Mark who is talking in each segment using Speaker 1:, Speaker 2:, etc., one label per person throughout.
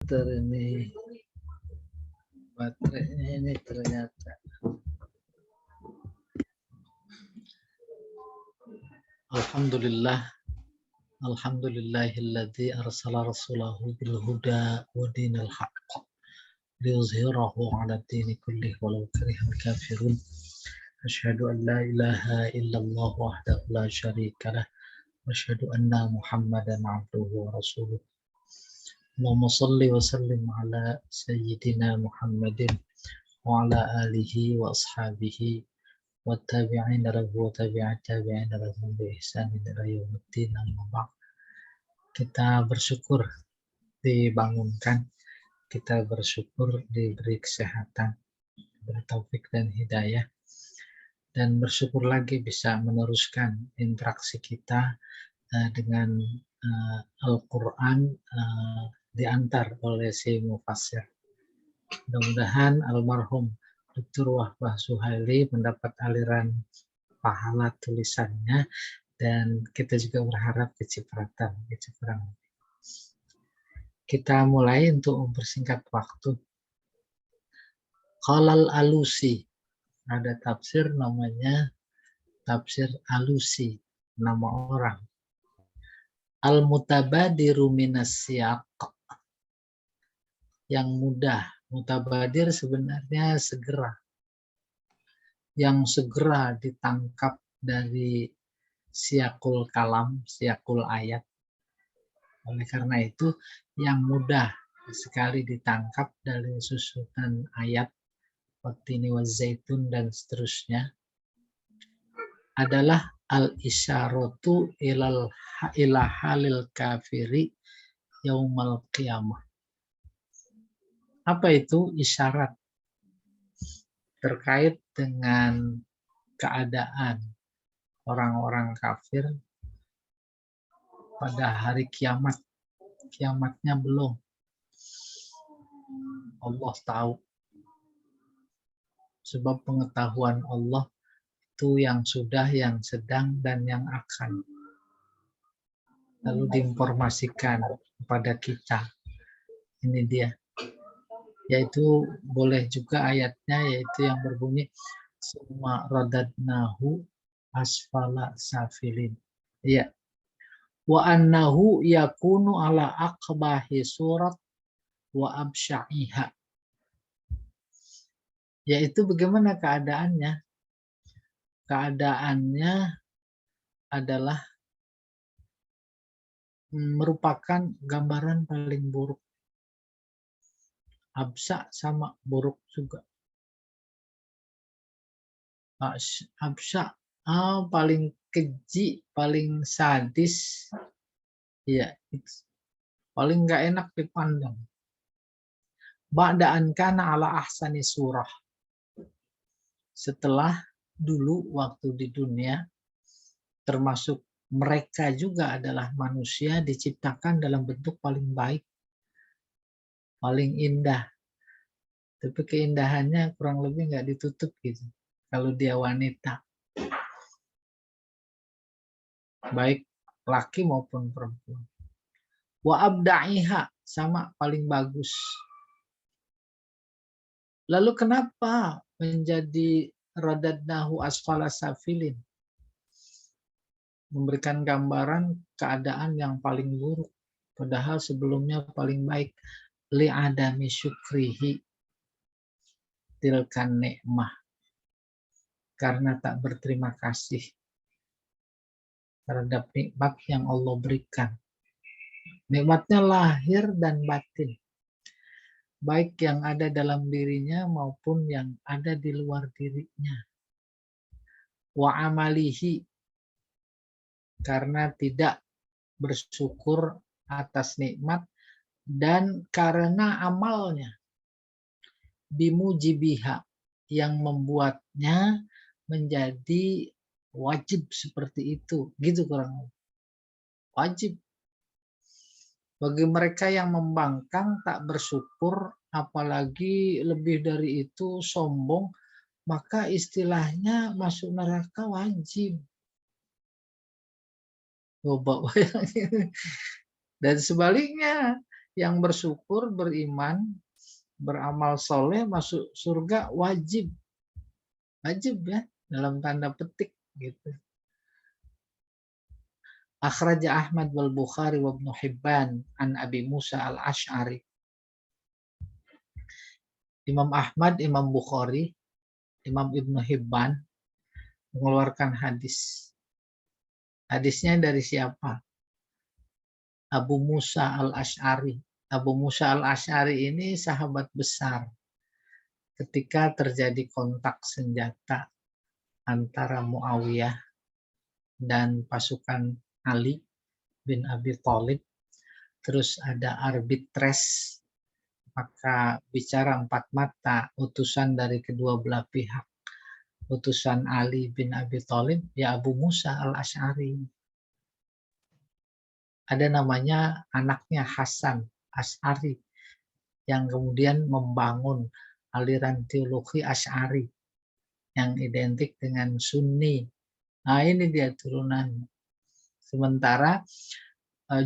Speaker 1: Ini baterainya ini ternyata. Alhamdulillah, alhamdulillahilladzi arsala rasulahu bil huda wa dinil haqq liyuzhirahu 'ala dini kullih walau karihal kafirun. Asyhadu an la ilaha illallah wahdahu la syarika lah wa asyhadu anna Muhammadan 'abduhu wa rasuluh. Allahumma shalli wa sallim ala sayyidina Muhammadin wa ala alihi wa ashabihi wa tabi'ina lahu wa tabi'ina lahum bi ihsanin ila yaumiddin, amma ba'd. Kita bersyukur dibangunkan, kita bersyukur diberi kesehatan, diberi taufik dan hidayah, dan bersyukur lagi bisa meneruskan interaksi kita dengan Al-Quran diantar oleh si Mufassir. Mudah-mudahan almarhum Dr. Wahbah Suhaili mendapat aliran pahala tulisannya, dan kita juga berharap kecipratan. Kita mulai untuk mempersingkat waktu. Qalal Alusi, ada tafsir namanya tafsir Alusi, nama orang. Al-mutabadiru minas siyaq, yang mudah. Mutabadir sebenarnya segera, yang segera ditangkap dari siyaqul kalam, siyaqul ayat. Oleh karena itu, yang mudah sekali ditangkap dari susunan ayat Wattini wazzaitun dan seterusnya adalah al-isyaratu ila halil kafiri yaumal qiyamah. Apa itu isyarat? Terkait dengan keadaan orang-orang kafir pada hari kiamat. Kiamatnya belum. Allah tahu. Sebab pengetahuan Allah itu yang sudah, yang sedang, dan yang akan. Lalu diinformasikan kepada kita. Ini dia. Yaitu boleh juga ayatnya, yaitu yang berbunyi summa radadnahu asfala safilin. Iya. Wa annahu yakunu ala aqbahi surat wa absya'iha. Yaitu bagaimana keadaannya? Keadaannya adalah merupakan gambaran paling buruk. Absa sama buruk juga. Absa paling keji, paling sadis, ya, paling nggak enak dipandang. Ba'da'an kana ala ahsani surah. Setelah dulu waktu di dunia, termasuk mereka juga adalah manusia diciptakan dalam bentuk paling baik, paling indah. Tapi keindahannya kurang lebih nggak ditutup gitu. Kalau dia wanita, baik laki maupun perempuan. Wa abda'iha, sama paling bagus. Lalu kenapa menjadi radadnahu asfala safilin? Memberikan gambaran keadaan yang paling buruk, padahal sebelumnya paling baik. Li'adami syukrihi tilkan ni'mah, karena tak berterima kasih terhadap nikmat yang Allah berikan. Nikmatnya lahir dan batin, baik yang ada dalam dirinya maupun yang ada di luar dirinya. Wa amalihi, karena tidak bersyukur atas nikmat dan karena amalnya. Bimujibiha, yang membuatnya menjadi wajib seperti itu. Gitu kurang. Wajib. Bagi mereka yang membangkang, tak bersyukur, apalagi lebih dari itu sombong, maka istilahnya masuk neraka wajib. Coba bayangin. Dan sebaliknya, Yang bersyukur, beriman, beramal soleh, masuk surga wajib. Wajib ya, dalam tanda petik gitu. Akhraja Ahmad wal Bukhari wa Ibnu Hibban an Abi Musa al-Ash'ari. Imam Ahmad, Imam Bukhari, Imam Ibnu Hibban mengeluarkan hadis. Hadisnya dari siapa? Abu Musa al-Ash'ari. Abu Musa al-Ash'ari ini sahabat besar. Ketika terjadi kontak senjata antara Muawiyah dan pasukan Ali bin Abi Thalib, terus ada arbitres, maka bicara empat mata, utusan dari kedua belah pihak, utusan Ali bin Abi Thalib, ya Abu Musa al-Ash'ari. Ada namanya anaknya Hasan Ash'ari, yang kemudian membangun aliran teologi Ash'ari, yang identik dengan Sunni. Nah ini dia turunan. Sementara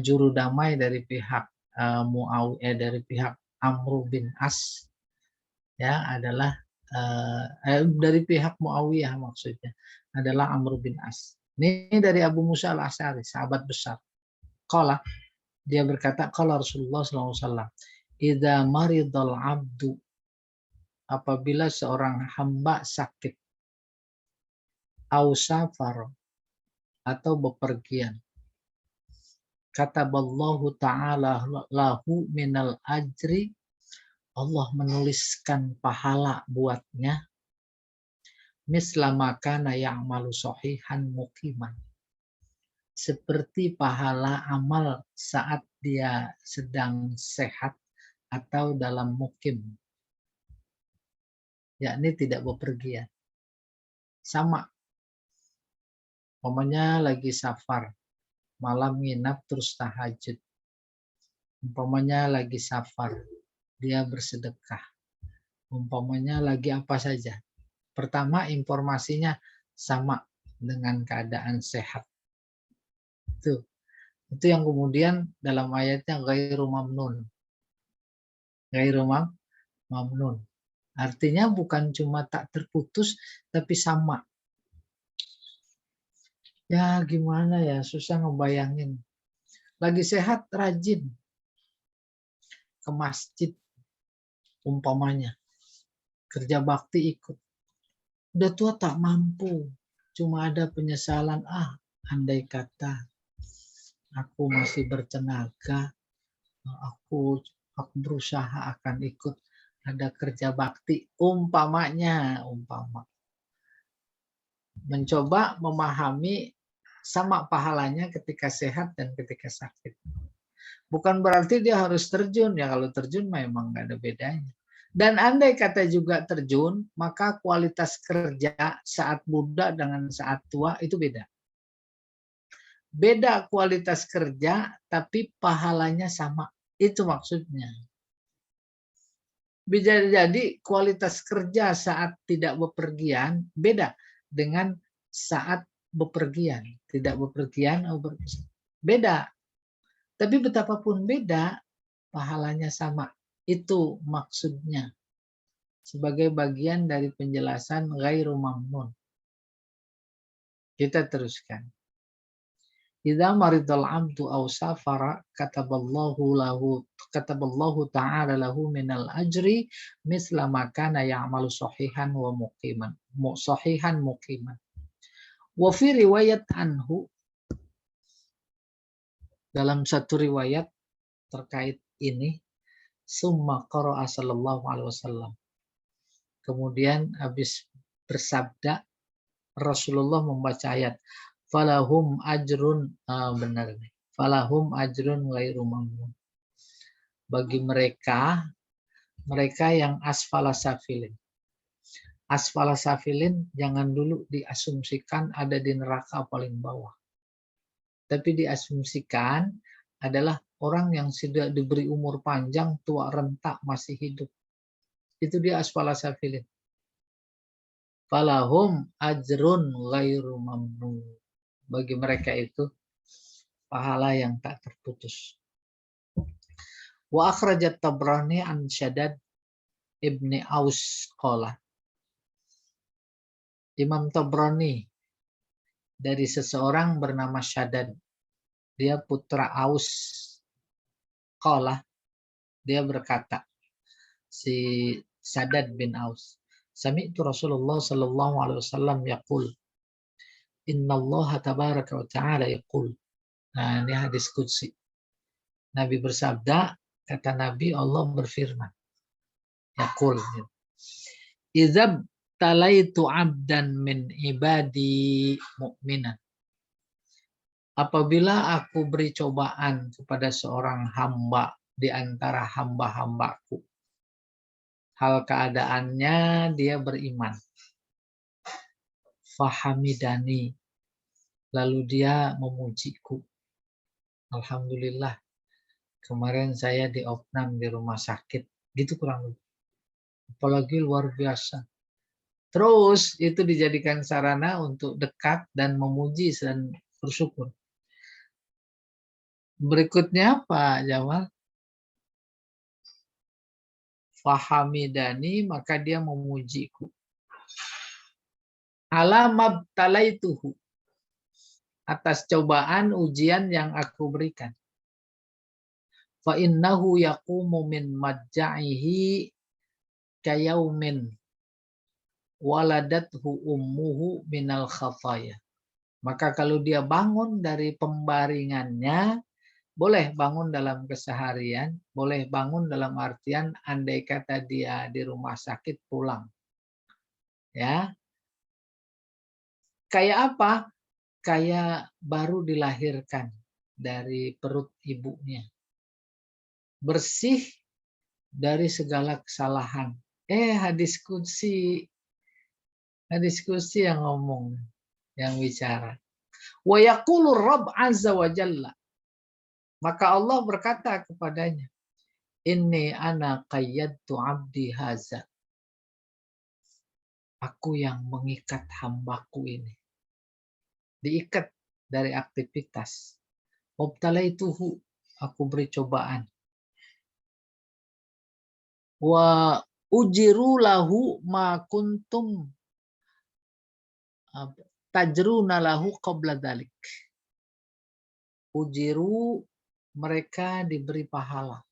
Speaker 1: juru damai dari pihak Muawiyah, dari pihak Amr bin As, ya adalah dari pihak Muawiyah maksudnya adalah Amr bin As. Ini dari Abu Musa al-Ash'ari, sahabat besar. Qala, dia berkata, qala Rasulullah SAW, idza maridal abdu, apabila seorang hamba sakit, au safar, atau bepergian, kataballahu ta'ala lahu minal ajri, Allah menuliskan pahala buatnya, mislama kana ya'malu sahihan muqiman, seperti pahala amal saat dia sedang sehat atau dalam mukim, yakni tidak bepergian. Sama, umpamanya lagi safar, malam nginap terus tahajud. Umpamanya lagi safar, dia bersedekah. Umpamanya lagi apa saja. Pertama, informasinya sama dengan keadaan sehat. Itu yang kemudian dalam ayatnya ghairu mamnun. Ghairu mamnun. Artinya bukan cuma tak terputus, tapi sama. Ya gimana ya, susah ngebayangin. Lagi sehat, rajin ke masjid, umpamanya. Kerja bakti ikut. Udah tua tak mampu, cuma ada penyesalan, andai kata aku masih bertenaga, aku berusaha akan ikut ada kerja bakti, umpamanya. Mencoba memahami sama pahalanya ketika sehat dan ketika sakit. Bukan berarti dia harus terjun, ya kalau terjun memang nggak ada bedanya. Dan andai kata juga terjun, maka kualitas kerja saat muda dengan saat tua itu beda. Beda kualitas kerja, tapi pahalanya sama. Itu maksudnya. Bisa jadi kualitas kerja saat tidak bepergian beda dengan saat bepergian. Tidak bepergian, beda. Tapi betapapun beda, pahalanya sama. Itu maksudnya. Sebagai bagian dari penjelasan ghairu mamnun. Kita teruskan. Idza maridal abdu aw safara kataballahu ta'ala lahu minal ajri misla ma kana ya'malu sahihan wa muqiman. Sahihan muqiman. Wa fi riwayat anhu, dalam satu riwayat terkait ini, summa qara'a sallallahu alaihi wasallam. Kemudian habis bersabda, Rasulullah membaca ayat, falahum ajrun, benar nih, falahum ajrun ghairu mamnun. Bagi mereka yang asfala safilin. Asfala safilin jangan dulu diasumsikan ada di neraka paling bawah. Tapi diasumsikan adalah orang yang sudah diberi umur panjang, tua renta, masih hidup. Itu dia asfala safilin. Falahum ajrun ghairu mamnun. Bagi mereka itu pahala yang tak terputus. Wa akhrajat Tabrani an Shaddad ibni Aus qala. Imam Tabrani dari seseorang bernama Shaddad. Dia putra Aus. Qala, dia berkata, si Shaddad bin Aus, sami'tu Rasulullah sallallahu alaihi wasallam yaqul, innallaha tabaraka wa ta'ala yaqul. Nah, ini hadis qudsi. Nabi bersabda, kata Nabi, Allah berfirman. Yaqul. Idzab talaitu 'abdan min ibadi mu'minan. Apabila aku beri cobaan kepada seorang hamba di antara hamba-hambaku. Hal keadaannya dia beriman. Fahamidani. Lalu dia memujiku. Alhamdulillah. Kemarin saya diopnam di rumah sakit. Gitu kurang lebih. Apalagi luar biasa. Terus itu dijadikan sarana untuk dekat dan memuji dan bersyukur. Berikutnya Pak Jamal. Fahamidani, maka dia memujiku. Alamab talaituhu. Atas cobaan ujian yang aku berikan. Fa innahu yaqumu min madja'ihi kayaumin waladathu ummuhu minal khafaya. Maka kalau dia bangun dari pembaringannya, boleh bangun dalam keseharian, boleh bangun dalam artian andai kata dia di rumah sakit pulang. Ya. Kayak apa? Kayak baru dilahirkan dari perut ibunya. Bersih dari segala kesalahan. Hadis qudsi yang ngomong, yang bicara. Wa yaqulu Rabb azza wa jalla. Maka Allah berkata kepadanya, Inni ana qayyadtu abdi haza. Aku yang mengikat hambaku ini. Diikat dari aktivitas. Wabtalaituhu, aku beri cobaan. Wa ujiru lahu ma kuntum tajruna lahu qabla dalik. Ujiru, mereka diberi pahala.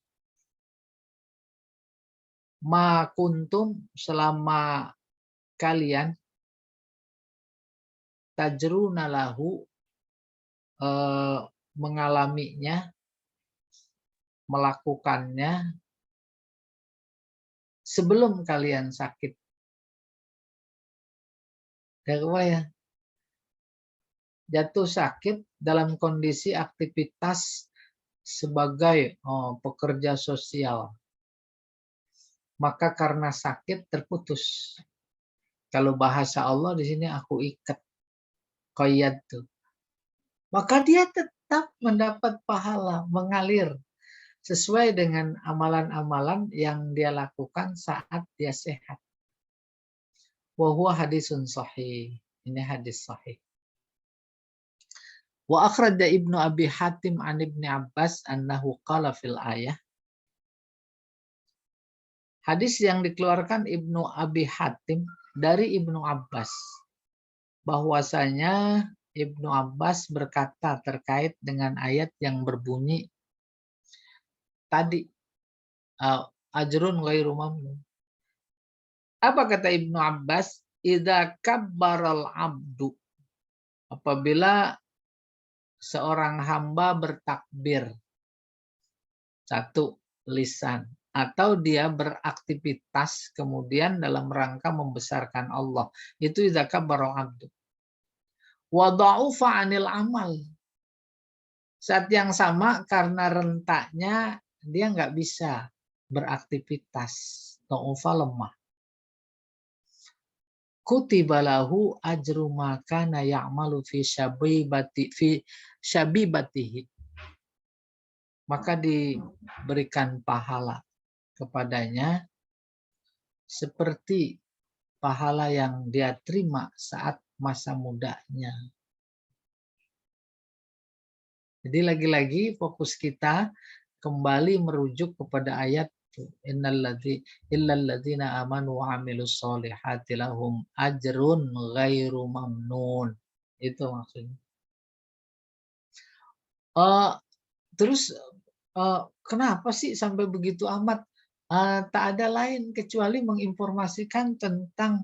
Speaker 1: Ma kuntum, selama kalian tajruna lahu, mengalaminya, melakukannya sebelum kalian sakit. Ya, jatuh sakit dalam kondisi aktivitas sebagai pekerja sosial. Maka karena sakit terputus. Kalau bahasa Allah di sini aku ikat. Qayyadtu. Maka dia tetap mendapat pahala, mengalir sesuai dengan amalan-amalan yang dia lakukan saat dia sehat. Wa huwa hadisun sahih. Ini hadis sahih. Wa akhraja Ibnu Abi Hatim an Ibni Abbas annahu qala fil ayah. Hadis yang dikeluarkan Ibnu Abi Hatim dari Ibnu Abbas. Bahwasanya Ibnu Abbas berkata terkait dengan ayat yang berbunyi tadi. Ajrun ghairu mamnun. Apa kata Ibnu Abbas? Idza kabbaral abdu. Apabila seorang hamba bertakbir. Satu, lisan. Atau dia beraktivitas kemudian dalam rangka membesarkan Allah. Itu idza kabbaral abdu. Wa dha'ufa 'anil amal. Saat yang sama karena rentaknya dia nggak bisa beraktivitas. Dha'ufa, lemah. Kutiba lahu ajru ma kana ya'malu fi syabibatihi. Maka diberikan pahala kepadanya seperti pahala yang dia terima saat masa mudanya. Jadi lagi-lagi fokus kita kembali merujuk kepada ayat illalladzina amanu wa amilus solihati lahum ajrun ghairu mamnun. Itu maksudnya. Terus kenapa sih sampai begitu amat? Tak ada lain kecuali menginformasikan tentang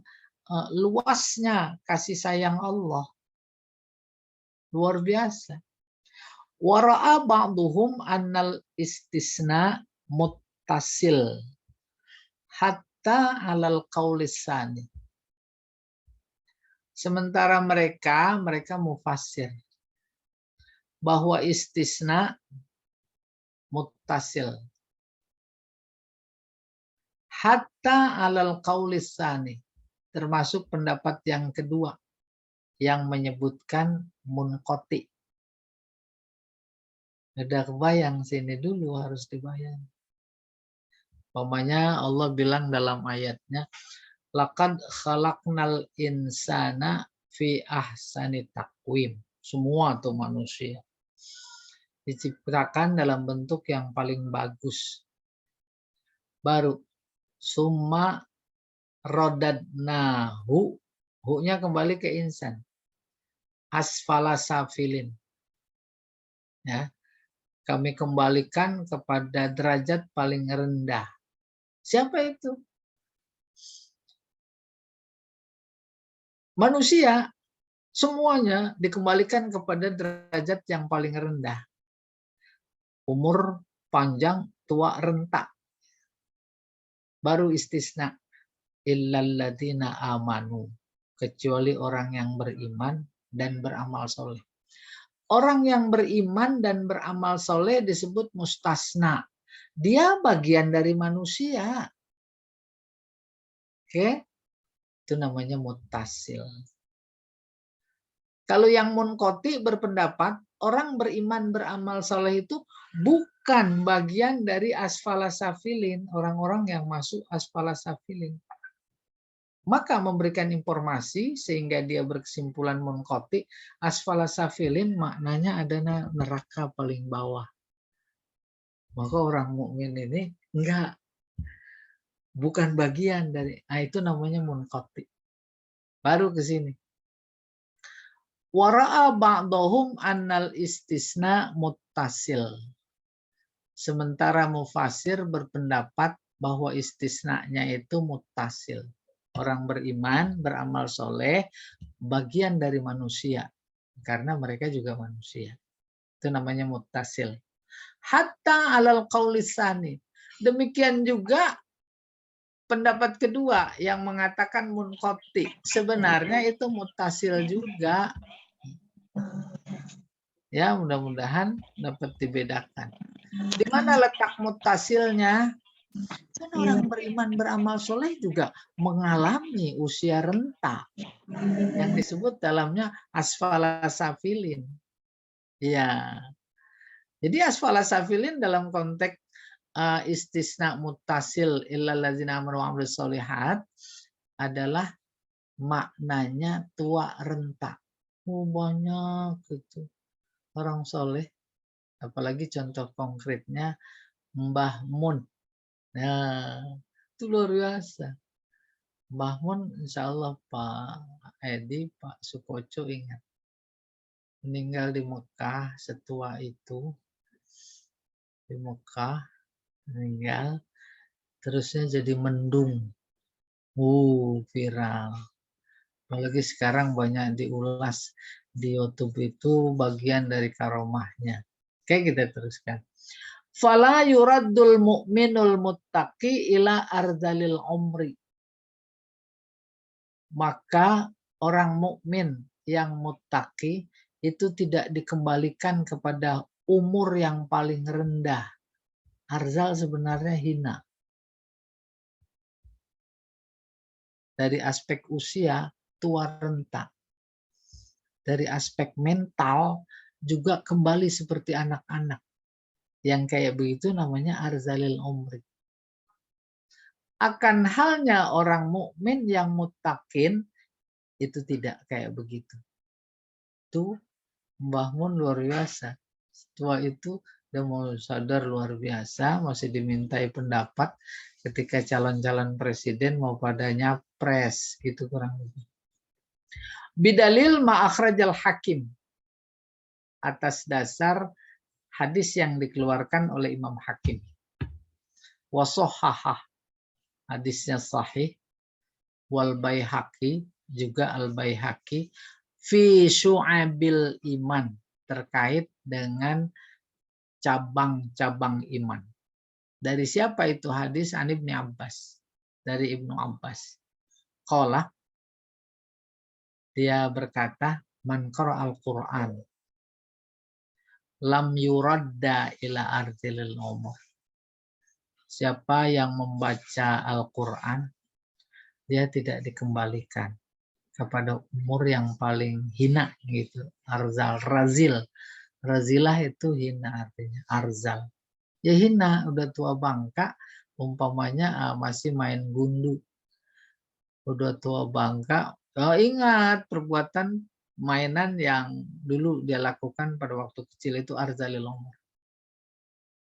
Speaker 1: luasnya kasih sayang Allah. Luar biasa. Wara'a ba'duhum annal istisna muttasil hatta alal qaulisani. Sementara mereka mufassir bahwa istisna muttasil hatta alal qaulisani, termasuk pendapat yang kedua yang menyebutkan munqati. Ada kebayang sini dulu harus dibayang. Umpamanya Allah bilang dalam ayatnya, laqad khalaqnal insana fi ahsani taqwim. Semua tuh manusia diciptakan dalam bentuk yang paling bagus. Baru summa rodadnahu, hu-nya kembali ke insan. Asfala safilin. Ya. Kami kembalikan kepada derajat paling rendah. Siapa itu? Manusia. Semuanya dikembalikan kepada derajat yang paling rendah. Umur panjang, tua, renta. Baru istisna. Illalladzina amanu. Kecuali orang yang beriman dan beramal soleh. Orang yang beriman dan beramal soleh disebut mustasna. Dia bagian dari manusia. Oke? Itu namanya muttasil. Kalau yang munqati berpendapat, orang beriman beramal soleh itu bukan bagian dari asfala safilin. Orang-orang yang masuk asfala safilin. Maka memberikan informasi sehingga dia berkesimpulan munqati, asfala safilin maknanya ada neraka paling bawah. Maka orang mukmin ini bukan bagian dari, itu namanya munqati. Baru ke sini. Wara'a ba'dahum annal istisna muttasil. Sementara mufasir berpendapat bahwa istisnanya itu muttasil. Orang beriman, beramal soleh, bagian dari manusia. Karena mereka juga manusia. Itu namanya muttasil. Hatta alal qaulisani. Demikian juga pendapat kedua yang mengatakan munqati. Sebenarnya itu muttasil juga. Ya, mudah-mudahan dapat dibedakan. Di mana letak muttasilnya? Kan orang beriman beramal soleh juga mengalami usia renta yang disebut dalamnya asfala safilin. Ya, jadi asfala safilin dalam konteks istisna muttasil illalladzina amanu wa amilus solihat adalah maknanya tua renta. Banyak gitu orang soleh, apalagi contoh konkretnya Mbah Mun. Nah, itu luar biasa. Mbah Mun, insya Allah Pak Edi, Pak Sukoco ingat. Meninggal di Mekah setua itu. Di Mekah, meninggal. Terusnya jadi mendung. Viral. Apalagi sekarang banyak diulas di YouTube itu bagian dari karomahnya. Oke, kita teruskan. Fala yuraddul mu'minul muttaqi ila ardalil umri. Maka orang mukmin yang muttaqi itu tidak dikembalikan kepada umur yang paling rendah. Arzal sebenarnya hina. Dari aspek usia, tua renta. Dari aspek mental juga kembali seperti anak-anak. Yang kayak begitu namanya arzalil umri. Akan halnya orang mukmin yang muttaqin itu tidak kayak begitu. Itu Mbah Mun luar biasa. Setua itu Udah mau sadar luar biasa, masih dimintai pendapat ketika calon-calon presiden mau pada nyapres, gitu kurang lebih. Bidalil ma'akhrajal hakim, atas dasar hadis yang dikeluarkan oleh Imam Hakim. Wasohahah, hadisnya sahih. Wal Baihaqi, juga Al Baihaqi, fi syu'abil iman, terkait dengan cabang-cabang iman. Dari siapa itu hadis? An Ibnu Abbas, dari Ibnu Abbas. Qala, dia berkata, man qara'al Qur'an lam yuradda ila ardhil umur. Siapa yang membaca Al-Qur'an, dia tidak dikembalikan kepada umur yang paling hina gitu. Arzal, razil. Razilah itu hina artinya, arzal. Ya hina, udah tua bangka, umpamanya masih main gundu. Udah tua bangka, ingat perbuatan mainan yang dulu dia lakukan pada waktu kecil itu arzalil umur.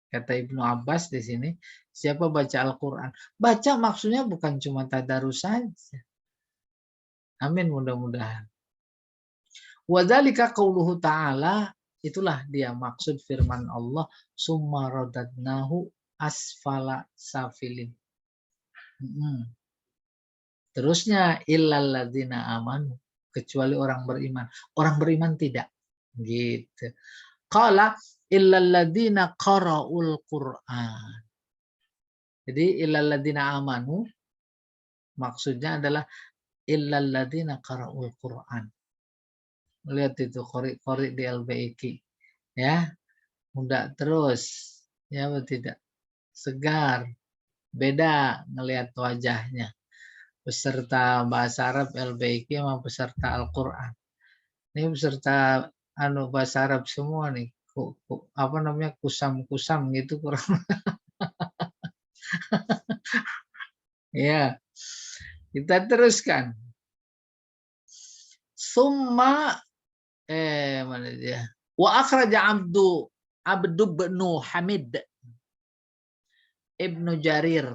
Speaker 1: Kata Ibnu Abbas di sini, siapa baca Al-Quran? Baca maksudnya bukan cuma tadarus saja. Amin, mudah-mudahan. Wadzalika qauluhu ta'ala, itulah dia maksud firman Allah, summa radadnahu asfala safilin. Terusnya illal ladzina amanu, kecuali orang beriman. Orang beriman tidak. Gitu. Qala illal ladzina qara'ul Qur'an. Jadi illal ladzina amanu maksudnya adalah illal ladzina qara'ul Qur'an. Lihat itu qori di LBIQ. Ya. Muda terus. Ya atau tidak? Segar. Beda ngelihat wajahnya. Peserta bahasa Arab LBIQ sama peserta Al-Qur'an. Ini peserta bahasa Arab semua nih. Apa namanya? Kusam-kusam gitu kurang. Ya. Kita teruskan. Summa mana dia? Wa akhraja Abdu bin Hamid Ibnu Jarir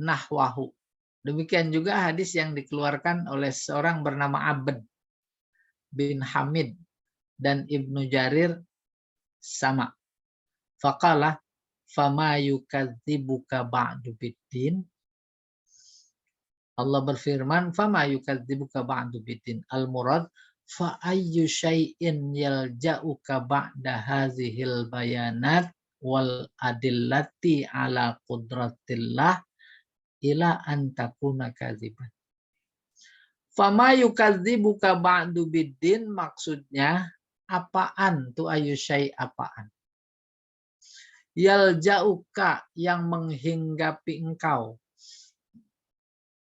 Speaker 1: nahwahu. Demikian juga hadis yang dikeluarkan oleh seorang bernama Abd bin Hamid dan Ibnu Jarir sama. Faqala fama yukadzibuka ba'du biddin. Allah berfirman, fama yukadzibuka ba'du biddin. Al-murad, fa ayyu syai'in yalja'uka ba'da hazihil bayanat wal adillati ala qudratillah ila antakuna kadziban. Fama yukadzibuka ba'du biddin, maksudnya apaan tu ayyu syai' apaan? Yalja'uka, yang menghinggapi engkau,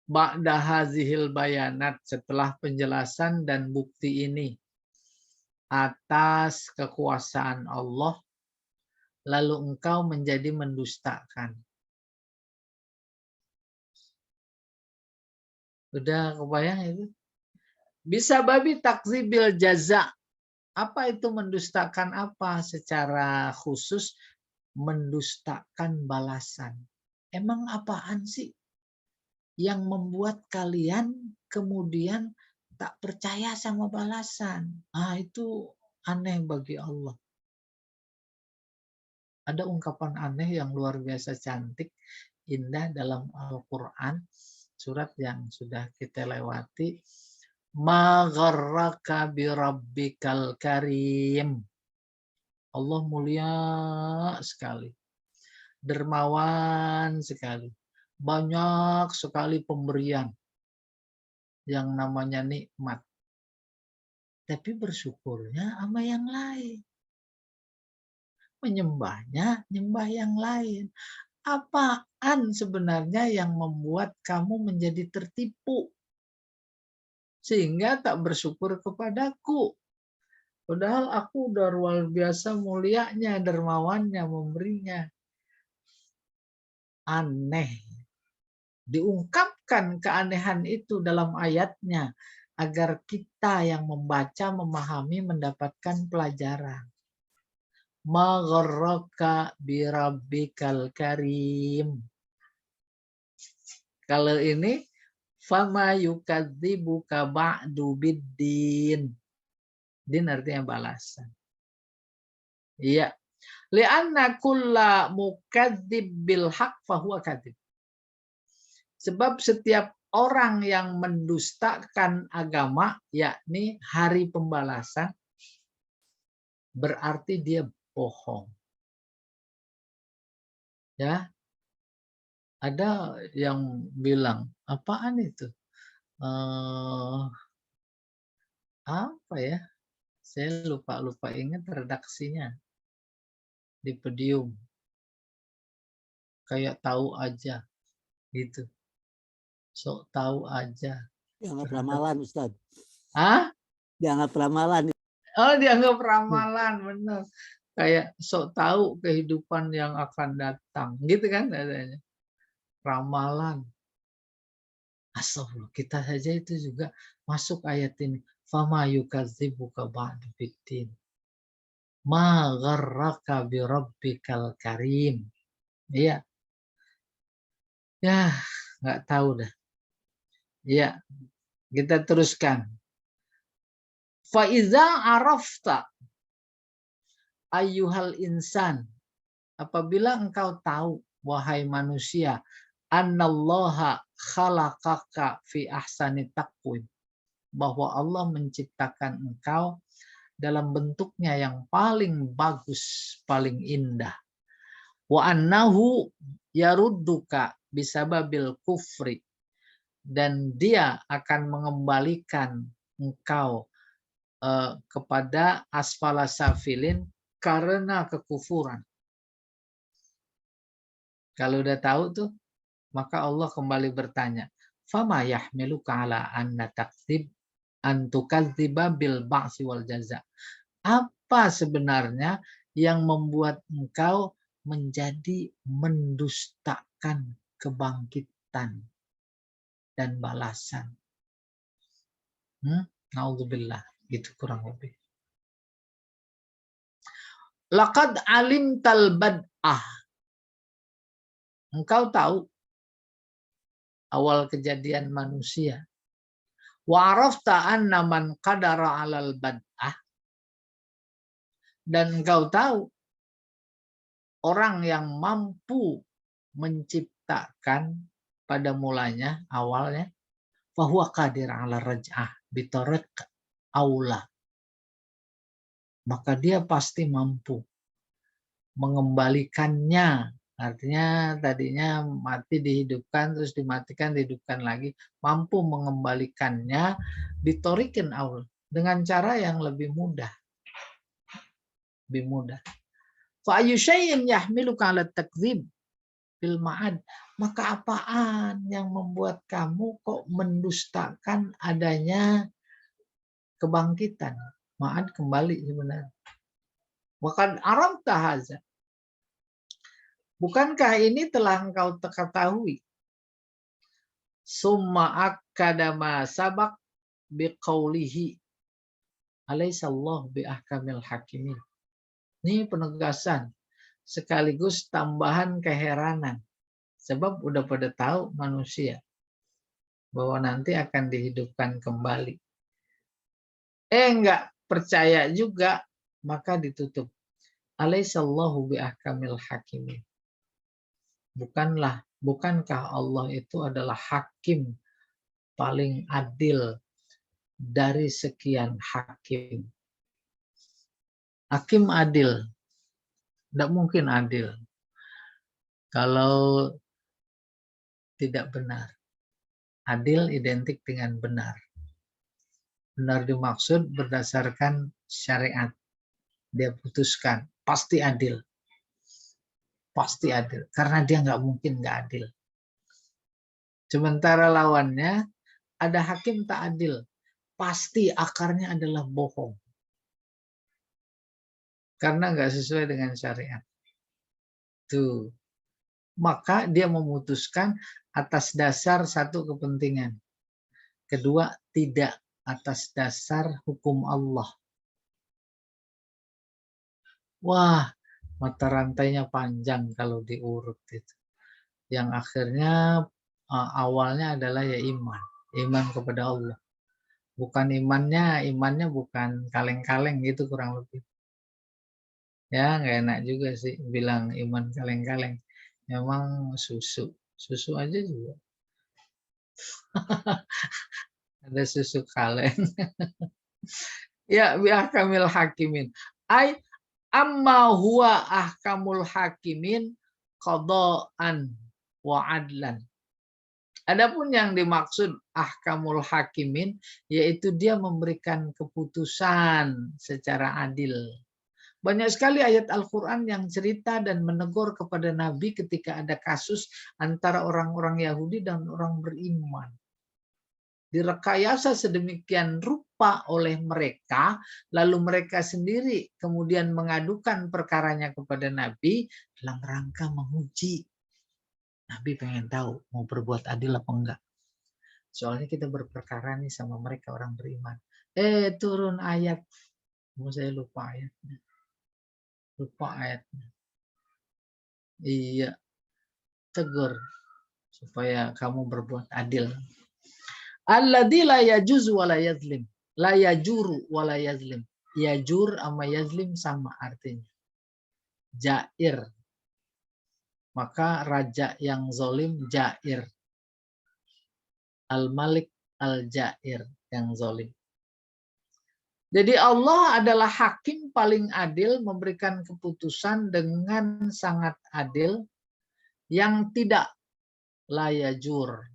Speaker 1: ba'da hazihil bayanat, setelah penjelasan dan bukti ini atas kekuasaan Allah, lalu engkau menjadi mendustakan. Udah kebayang itu? Bisa babi takzibil jaza. Apa itu mendustakan apa? Secara khusus mendustakan balasan. Emang apaan sih yang membuat kalian kemudian tak percaya sama balasan? Itu aneh bagi Allah. Ada ungkapan aneh yang luar biasa cantik, indah dalam Al-Quran, surat yang sudah kita lewati. Ma gharraka bi rabbikal karim. Allah mulia sekali, dermawan sekali, banyak sekali pemberian yang namanya nikmat. Tapi bersyukurnya sama yang lain. Menyembahnya, nyembah yang lain. Apaan sebenarnya yang membuat kamu menjadi tertipu? Sehingga tak bersyukur kepadaku. Padahal aku udah luar biasa mulianya, dermawannya, memberinya. Aneh. Diungkapkan keanehan itu dalam ayatnya agar kita yang membaca, memahami, mendapatkan pelajaran. Ma gharraka birabbikal karim. Kalau ini fama yukadzibuka ba'du biddin. Din artinya balasan. Iya. Li'anna kulla mukadzib bil haq fahuwa kadzib. Sebab setiap orang yang mendustakan agama, yakni hari pembalasan, berarti dia bohong. Ya, ada yang bilang, apaan itu? Apa ya? Saya lupa ingat redaksinya di Podium. Kayak tahu aja, gitu. Sok tahu aja.
Speaker 2: Dianggap ramalan, Ustaz.
Speaker 1: Hah?
Speaker 2: Dianggap ramalan.
Speaker 1: Oh, dianggap ramalan, benar. Kayak sok tahu kehidupan yang akan datang, gitu kan adanya. Ramalan. Astagfirullah, kita saja itu juga masuk ayat ini. Fama yukadzibuka ba'du biddin. Ma gharraka bi rabbikal karim. Iya. Ya, nggak tahu dah. Iya. Kita teruskan. Fa iza arafta ayyuhal insan. Apabila engkau tahu, wahai manusia, annallaha khalaqaka fi ahsani taqwim, bahwa Allah menciptakan engkau dalam bentuknya yang paling bagus, paling indah. Wa annahu yarudduka bisababil kufri, dan dia akan mengembalikan engkau kepada asfala safilin karena kekufuran. Kalau udah tahu tuh, maka Allah kembali bertanya, fama yahmiluka ala anna takdzib an tukadziba bil ba'si wal jaza. Apa sebenarnya yang membuat engkau menjadi mendustakan kebangkitan dan balasan? Naudzubillah, gitu kurang lebih. Laqad alimtal bad'ah. Engkau tahu awal kejadian manusia. Wa arafta anna man qadara 'alal bad'ah. Dan engkau tahu orang yang mampu menciptakan pada mulanya, awalnya, fahuwa qadir 'ala raj'ah bitariq aula. Maka dia pasti mampu mengembalikannya. Artinya tadinya mati dihidupkan, terus dimatikan, dihidupkan lagi. Mampu mengembalikannya bitorikin aula, dengan cara yang lebih mudah. Lebih mudah. Fa ayyu syai'in yahmiluka 'ala takdzib bil ma'ad. Maka apaan yang membuat kamu kok mendustakan adanya kebangkitan? Ma'ad kembali sebenarnya. Wa arafta haza. Bukankah ini telah engkau ketahui? Summa akkada ma sabaq biqaulihi alaihissallahu bi ahkamil hakimin. Ini penegasan sekaligus tambahan keheranan. Sebab udah pada tahu manusia bahwa nanti akan dihidupkan kembali. Enggak percaya juga, maka ditutup. Alaihissallahu bi ahkamil hakimin. Bukankah Allah itu adalah hakim paling adil dari sekian hakim. Hakim adil. Tidak mungkin adil kalau tidak benar. Adil identik dengan benar. Benar dimaksud berdasarkan syariat. Dia putuskan, pasti adil. Pasti adil. Karena dia nggak mungkin nggak adil. Sementara lawannya, ada hakim tak adil. Pasti akarnya adalah bohong. Karena nggak sesuai dengan syariat. Tuh. Maka dia memutuskan atas dasar satu kepentingan. Kedua, tidak atas dasar hukum Allah. Wah, mata rantainya panjang kalau diurut itu. Yang akhirnya awalnya adalah ya iman. Iman kepada Allah. Imannya bukan kaleng-kaleng gitu kurang lebih. Ya, nggak enak juga sih bilang iman kaleng-kaleng. Memang susu. Susu aja juga. Ada susu kaleng. Ya, bi ahkamil hakimin. Ai amma huwa ahkamul hakimin qada'an wa adlan. Adapun yang dimaksud ahkamul hakimin yaitu dia memberikan keputusan secara adil. Banyak sekali ayat Al-Quran yang cerita dan menegur kepada Nabi ketika ada kasus antara orang-orang Yahudi dan orang beriman. Direkayasa sedemikian rupa oleh mereka, lalu mereka sendiri kemudian mengadukan perkaranya kepada Nabi dalam rangka menguji. Nabi pengen tahu mau berbuat adil apa enggak. Soalnya kita berperkara nih sama mereka orang beriman. Turun ayat. Saya lupa ayatnya. Lupa ayatnya. Iya, tegur supaya kamu berbuat adil. Alladzi la yajuzu wa la yazlim. La yajuru wa la yazlim. Yajur sama yazlim sama artinya. Jair. Maka raja yang zalim jair. Al-Malik al-Jair yang zalim. Jadi Allah adalah hakim paling adil, memberikan keputusan dengan sangat adil yang tidak layajur,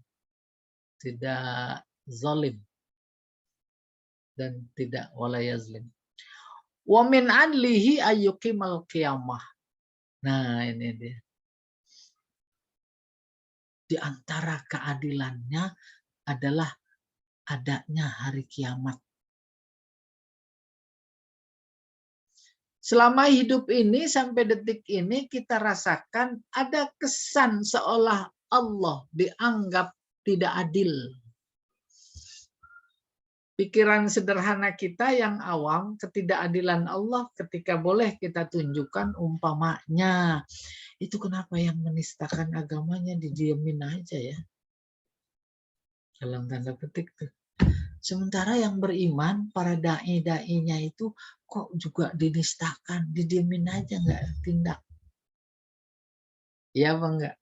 Speaker 1: tidak zalim dan tidak walayazlim. Wa min adlihi ayyuqimal qiyamah. Nah, ini dia. Di antara keadilannya adalah adanya hari kiamat. Selama hidup ini sampai detik ini kita rasakan ada kesan seolah Allah dianggap tidak adil. Pikiran sederhana kita yang awam, ketidakadilan Allah ketika boleh kita tunjukkan umpamanya. Itu kenapa yang menistakan agamanya didiemin aja ya. Dalam tanda petik tuh. Sementara yang beriman, para da'i-da'inya itu kok juga dinistakan, didiemin aja nggak tindak. Iya apa enggak?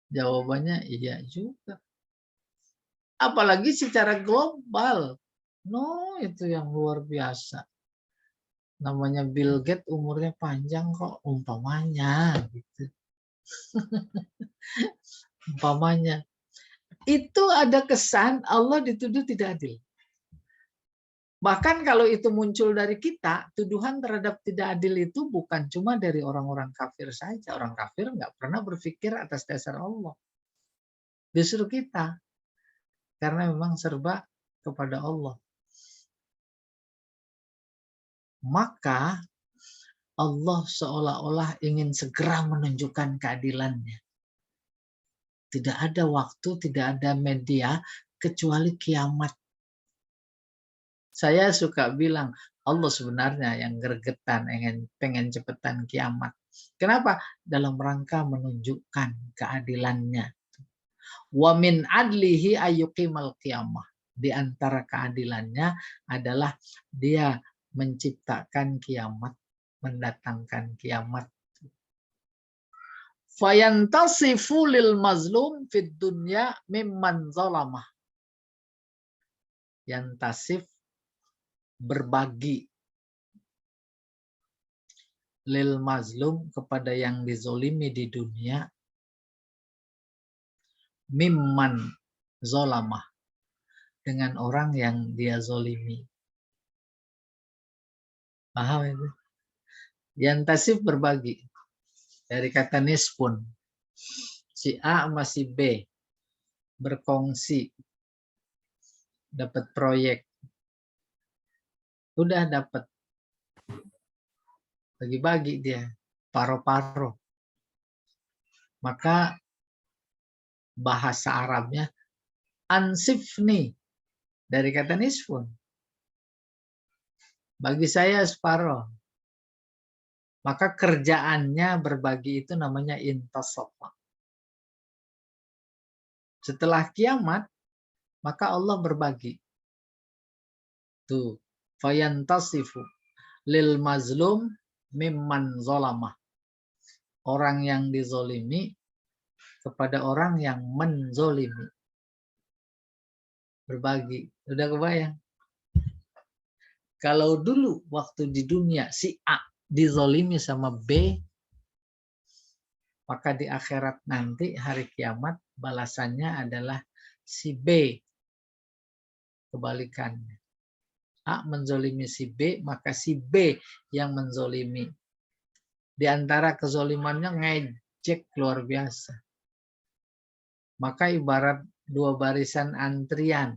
Speaker 1: Jawabannya iya juga. Apalagi secara global. No, itu yang luar biasa. Namanya Bill Gates umurnya panjang kok umpamanya gitu. Umpamanya. Itu ada kesan Allah dituduh tidak adil. Bahkan kalau itu muncul dari kita, tuduhan terhadap tidak adil itu bukan cuma dari orang-orang kafir saja. Orang kafir nggak pernah berpikir atas dasar Allah. Justru kita. Karena memang serba kepada Allah. Maka Allah seolah-olah ingin segera menunjukkan keadilannya. Tidak ada waktu, tidak ada media, kecuali kiamat. Saya suka bilang, Allah sebenarnya yang gregetan, pengen cepetan kiamat. Kenapa? Dalam rangka menunjukkan keadilannya. Wa min adlihi ayyuqimal qiyamah. Di antara keadilannya adalah dia menciptakan kiamat, mendatangkan kiamat. Fayantasifu lil mazlum fid dunya mimman zalamah. Yantasif berbagi lil mazlum kepada yang dizolimi di dunia mimman zolamah dengan orang yang dia zolimi. Paham itu? Yantasif berbagi dari kata nisfun. Si A sama si B berkongsi dapat proyek. Udah dapat. Bagi-bagi dia, paro-paro. Maka bahasa Arabnya ansifni dari kata nisfun. bagi saya separuh. Maka kerjaannya berbagi itu namanya intasafa. Setelah kiamat, maka Allah berbagi. Tuh, fayantasifu lil mazlum mimman zolamah. Orang yang dizolimi kepada orang yang menzolimi. Berbagi. Udah kebayang? Kalau dulu waktu di dunia si A dizolimi sama B, maka di akhirat nanti hari kiamat balasannya adalah si B. Kebalikannya. A menzolimi si B, maka si B yang menzolimi. Di antara kezolimannya ngejek luar biasa. Maka ibarat dua barisan antrian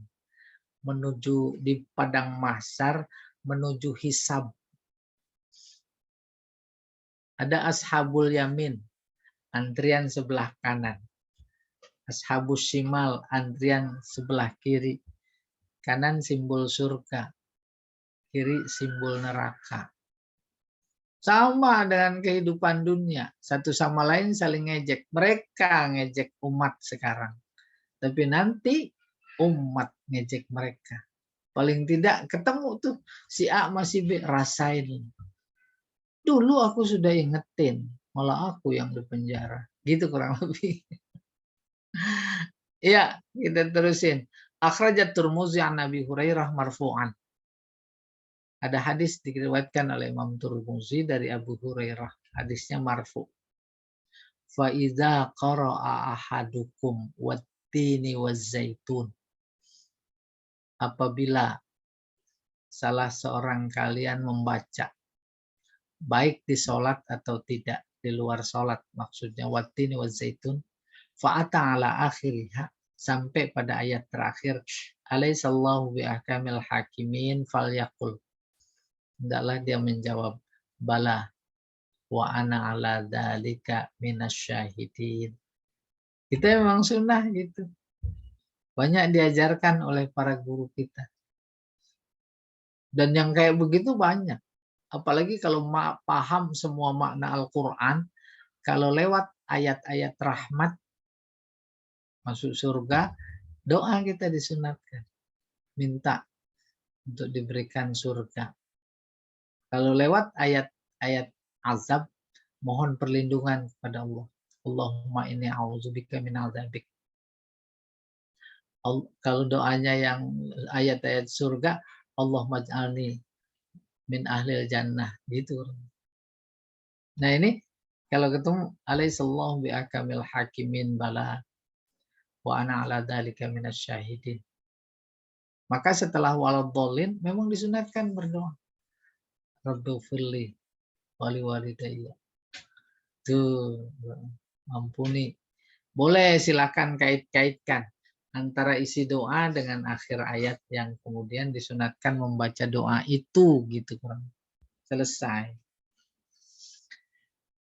Speaker 1: menuju di padang mahsyar menuju hisab. Ada ashabul yamin, antrian sebelah kanan. Ashabus shimal, antrian sebelah kiri. Kanan simbol surga, kiri simbol neraka. Sama dengan kehidupan dunia. Satu sama lain saling ngejek. Mereka ngejek umat sekarang. Tapi nanti umat ngejek mereka. Paling tidak ketemu tuh si A masih B, rasain. Dulu aku sudah ingetin, malah aku yang di penjara. Gitu kurang lebih. Ya, kita terusin. Akhrajat Tirmidzi an Abi Hurairah marfu'an. Ada hadis diriwayatkan oleh Imam Tirmidzi dari Abu Hurairah. Hadisnya marfu'. Fa idza qara'a ahadukum wat-tini waz-zaitun. Apabila salah seorang kalian membaca, baik di sholat atau tidak, di luar sholat, maksudnya wat-tini waz-zaitun, fa'ata ala akhiriha, sampai pada ayat terakhir, alaihissallahu bi'ahkamil hakimin falyaqul. Hendaklah dia menjawab, bala wa ana ala dzalika minasyahidin. Kita memang sunnah gitu. Banyak diajarkan oleh para guru kita. Dan yang kayak begitu banyak. Apalagi kalau paham semua makna Al-Quran, kalau lewat ayat-ayat rahmat, masuk surga, doa kita disunatkan. Minta untuk diberikan surga. Kalau lewat ayat-ayat azab, mohon perlindungan kepada Allah. Allahumma inni a'udzubika min adzabik. Kalau doanya yang ayat-ayat surga, Allah maj'alni min ahlil jannah. Gitu. Nah ini, kalau ketemu, alaihissallahu bi'akamil hakimin bala wa ana ala dzalika minasyahidin. Maka setelah waladhdallin memang disunatkan berdoa. Rabbighfirli wali walidayya. Tuh, ampuni. Boleh silakan kait-kaitkan antara isi doa dengan akhir ayat yang kemudian disunatkan membaca doa itu gitu kan. Selesai.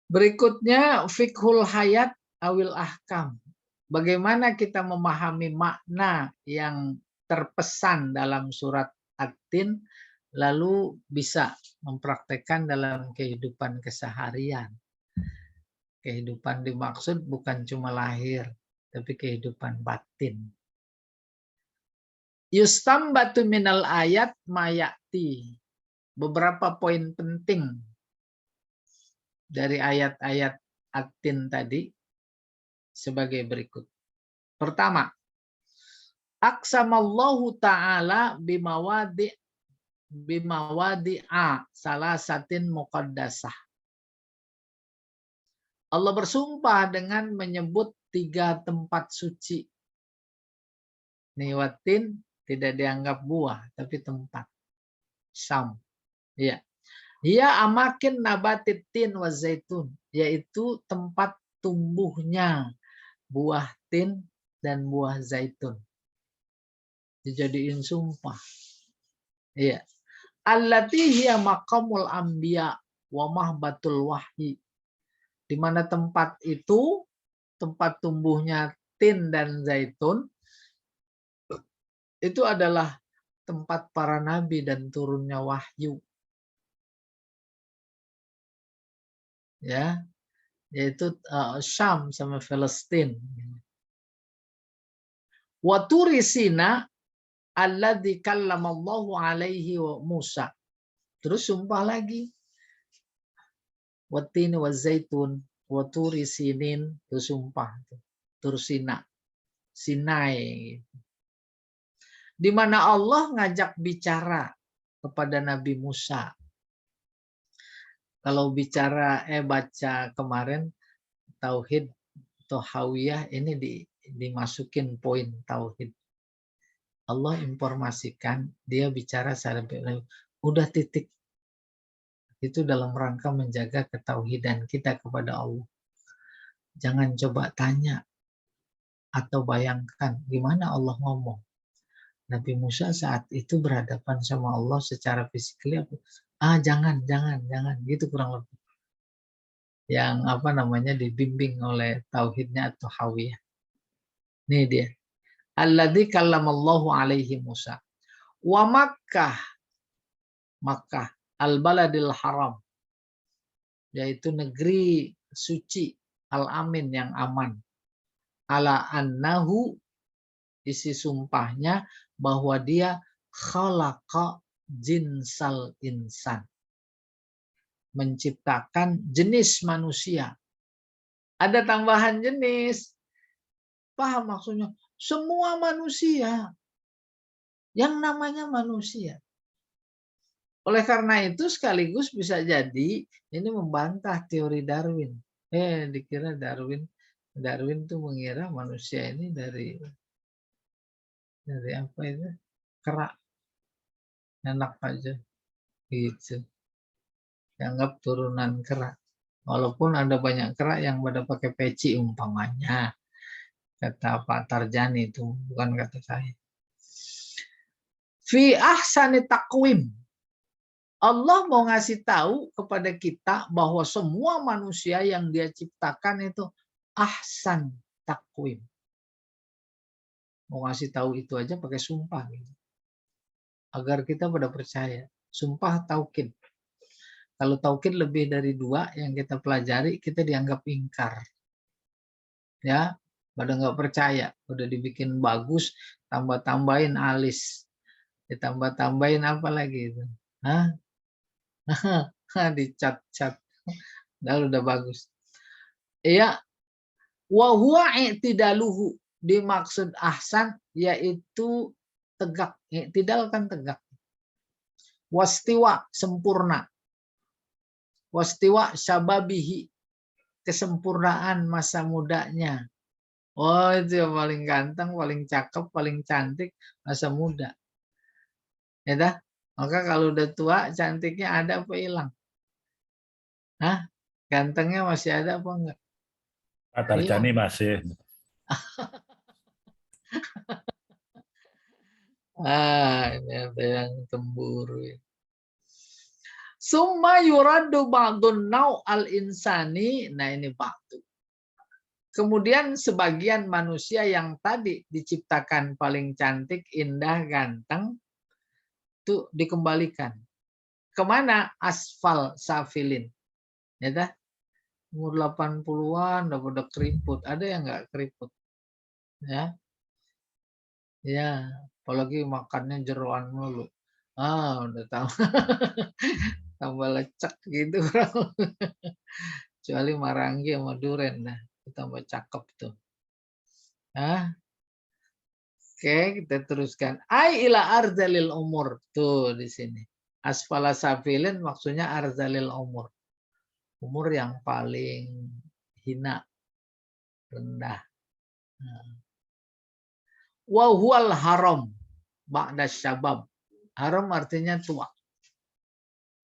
Speaker 1: Berikutnya fiqhul hayat awil ahkam. Bagaimana kita memahami makna yang terpesan dalam surat At-Tin lalu bisa mempraktekkan dalam kehidupan keseharian. Kehidupan dimaksud bukan cuma lahir, tapi kehidupan batin. Yustambatu minal ayat mayati. Beberapa poin penting dari ayat-ayat At-Tin tadi sebagai berikut. Pertama, aqsamallahu ta'ala bimawadi'a salasatin muqaddasah. Allah bersumpah dengan menyebut 3 tempat suci. Niwatin tidak dianggap buah, tapi tempat. Syam. Ya. Ia amakin nabatitin wa zaitun, yaitu tempat tumbuhnya buah tin dan buah zaitun. Dijadiin sumpah. Iya. Allati hiya maqamul anbiya wa mahbatul wahyi. Di mana tempat itu, tempat tumbuhnya tin dan zaitun, itu adalah tempat para nabi dan turunnya wahyu. ya, yaitu Syam sama Palestina. Wa turi Sina alladzi kallamallahu alaihi wa Musa. Terus sumpah lagi. Wattini wa zaitun wa turi sinin, itu sumpah. Tur Sina, Sinai. Di mana Allah ngajak bicara kepada Nabi Musa. Kalau bicara baca kemarin tauhid tohawiyah ini dimasukin poin tauhid. Allah informasikan, dia bicara sampai udah titik. Itu dalam rangka menjaga ketauhidan kita kepada Allah. Jangan coba tanya atau bayangkan gimana Allah ngomong. Nabi Musa saat itu berhadapan sama Allah secara fisikly. Jangan gitu kurang lebih. Yang dibimbing oleh tauhidnya atau hawiyah. Ini dia. Alladzi kallamallahu alaihi Musa. Wa Makkah al-baladil haram, yaitu negeri suci al-amin yang aman. Ala annahu, isi sumpahnya bahwa dia khalaqa jinsal insan, menciptakan jenis manusia. Ada tambahan jenis. Paham maksudnya? Semua manusia. Yang namanya manusia. Oleh karena itu sekaligus bisa jadi ini membantah teori Darwin. Dikira Darwin tuh mengira manusia ini dari apa itu? Kera. Enak aja. Gitu. Dianggap turunan kera. Walaupun ada banyak kera yang pada pakai peci umpamanya. Kata Pak Tarjani itu, bukan kata saya. Fi ahsani taqwim. Allah mau ngasih tahu kepada kita bahwa semua manusia yang dia ciptakan itu ahsan takwim. Mau ngasih tahu itu aja pakai sumpah. Gitu. Agar kita pada percaya. Sumpah taukid. Kalau taukid lebih dari 2 yang kita pelajari, kita dianggap ingkar. Ya, pada nggak percaya. Udah dibikin bagus, tambah-tambahin alis. Ditambah-tambahin apa lagi itu? Dicat-cat. Udah bagus. Iya, wa huwa i'tidaluhu, dimaksud ahsan yaitu tegak. I'tidal kan tegak. Wastiwa, sempurna. Wastiwa syababihi, kesempurnaan masa mudanya. Oh, itu yang paling ganteng, paling cakep, paling cantik masa muda. Ya dah. Maka kalau udah tua, cantiknya ada apa hilang? Gantengnya masih ada apa enggak?
Speaker 3: Pak Tarjani masih.
Speaker 1: Ini ada yang cemburu. Summa yuraddu ba'dun nau al-insani. Nah ini ba'du. Kemudian sebagian manusia yang tadi diciptakan paling cantik, indah, ganteng, itu dikembalikan. Kemana? Asfal safilin. Ya dah? Umur 80-an udah keriput. Ada yang nggak keriput? Ya. Ya, apalagi makannya jeroan mulu. Udah tahu. Tambah lecek gitu. Kecuali marangi sama duren dah. Tambah cakep tuh. Oke, kita teruskan. Ai ila arzalil umur. Tuh di sini. Asfala safilin maksudnya arzalil umur. Umur yang paling hina, rendah. Wa huwal haram ba'da syabab. Haram artinya tua.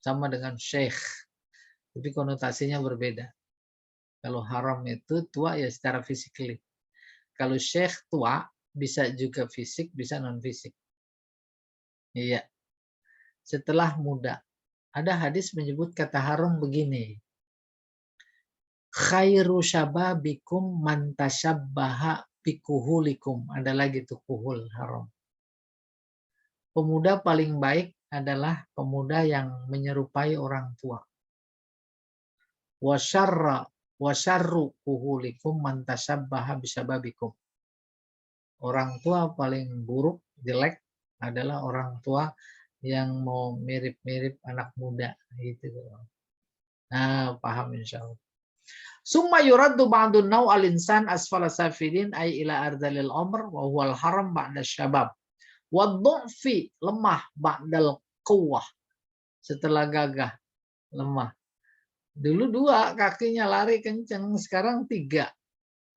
Speaker 1: Sama dengan syekh. Tapi konotasinya berbeda. Kalau haram itu tua ya secara physically. Kalau syekh tua bisa juga fisik, bisa non fisik. Iya. Setelah muda. Ada hadis menyebut kata haram begini. Khairu syababikum man tasyabbaha bikuhulikum. Ada lagi tuh kuhul haram. Pemuda paling baik adalah pemuda yang menyerupai orang tua. wa syarru kuhulikum man tasabbaha bisababikum. Orang tua paling buruk, jelek adalah orang tua yang mau mirip-mirip anak muda gitu. Nah, paham insyaallah. Summa yuraddu ba'dun naw al-insan asfala safilin ay ila ardalil umr wa huwal haram ba'da syabab. Wa dhu'fi lemah ba'dal quwwah. Setelah gagah, lemah. Dulu 2 kakinya lari kenceng, sekarang 3.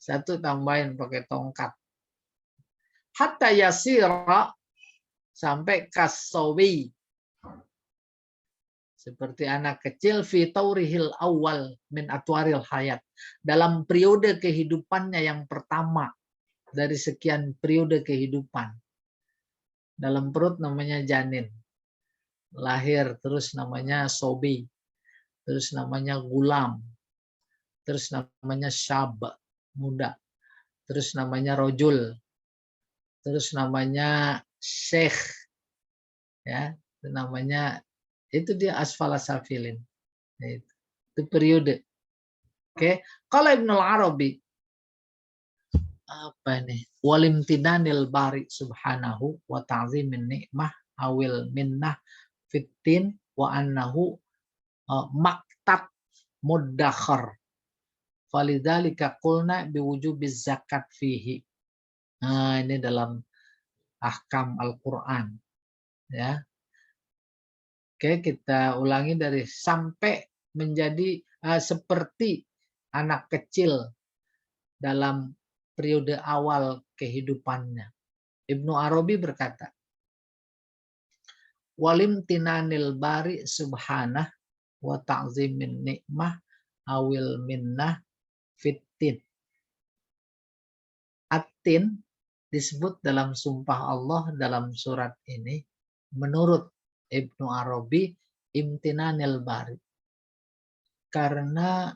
Speaker 1: 1 tambahin pakai tongkat. Hatta yasira sampai kasawi. Seperti anak kecil fi taurihil awal min atwaril hayat. Dalam periode kehidupannya yang pertama dari sekian periode kehidupan. Dalam perut namanya janin. Lahir terus namanya sobi. Terus namanya gulam. Terus namanya syab, muda. Terus namanya rojul. Terus namanya syekh. Ya, itu namanya, itu dia asfala safilin. Itu periode. Oke, kalau Ibnu Arabi apa nih? Walimtinanil bari subhanahu wa ta'zimin ni'mah awil minnah fitin wa annahu maktab muddakhar. Falidzalika qulna biwujubiz zakat fihi. Nah, ini dalam ahkam Al-Qur'an. Ya. Oke, kita ulangi dari sampai menjadi seperti anak kecil dalam periode awal kehidupannya. Ibnu Arabi berkata, walimtinanil bari subhanah wa ta'zimin ni'mah awil minnah fitin. At-tin disebut dalam sumpah Allah dalam surat ini menurut Ibnu Arabi imtinanil bari. Karena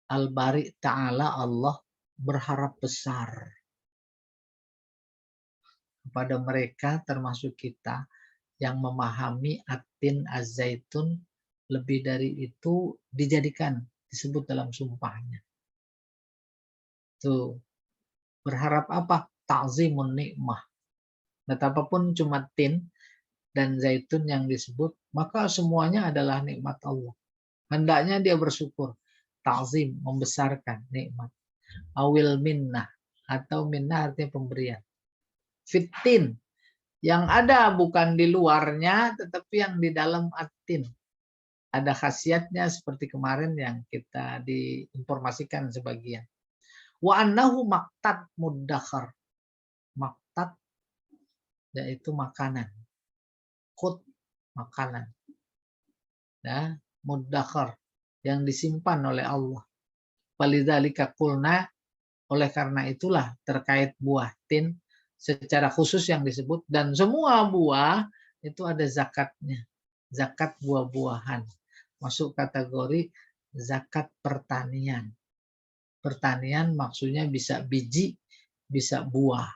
Speaker 1: Al-Bari Ta'ala Allah berharap besar kepada mereka termasuk kita yang memahami at-tin az-zaitun, lebih dari itu dijadikan disebut dalam sumpahnya. Tuh, berharap apa? Ta'zimun nikmah. Betapapun cuma tin dan zaitun yang disebut, maka semuanya adalah nikmat Allah. Hendaknya dia bersyukur. Ta'zim, membesarkan nikmat. Awil minnah, atau minnah artinya pemberian. Fitin, yang ada bukan di luarnya, tetapi yang di dalam at-tin. Ada khasiatnya seperti kemarin yang kita diinformasikan sebagian. Wa annahu maktat muddakhar. Maktat yaitu makanan. Qut, makanan. Ya, muddakhar yang disimpan oleh Allah. Walidzalika qulna, oleh karena itulah terkait buah tin secara khusus yang disebut, dan semua buah itu ada zakatnya. Zakat buah-buahan. Masuk kategori zakat pertanian. Pertanian maksudnya bisa biji, bisa buah.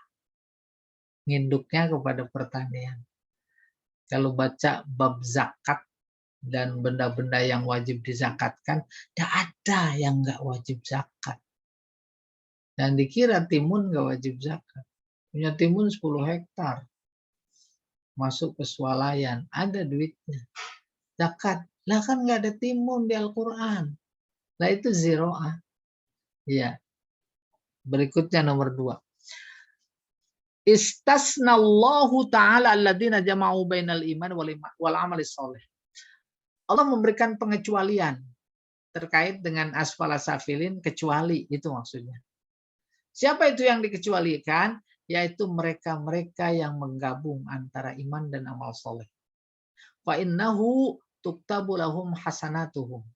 Speaker 1: Nginduknya kepada pertanian. Kalau baca bab zakat dan benda-benda yang wajib dizakatkan, tidak ada yang nggak wajib zakat. Dan dikira timun nggak wajib zakat. Punya timun 10 hektar. Masuk ke swalayan, ada duitnya. Zakat. Lah kan nggak ada timun di Al-Quran. Lah itu ziro'ah. Ya. Berikutnya nomor 2. Istasnallahu ta'ala alladina jama'u bainal iman wal amali sholih. Allah memberikan pengecualian terkait dengan asfala safilin, kecuali itu maksudnya. Siapa itu yang dikecualikan? Yaitu mereka-mereka yang menggabung antara iman dan amal soleh. Fa innahu tuktabu lahum hasanatuhum.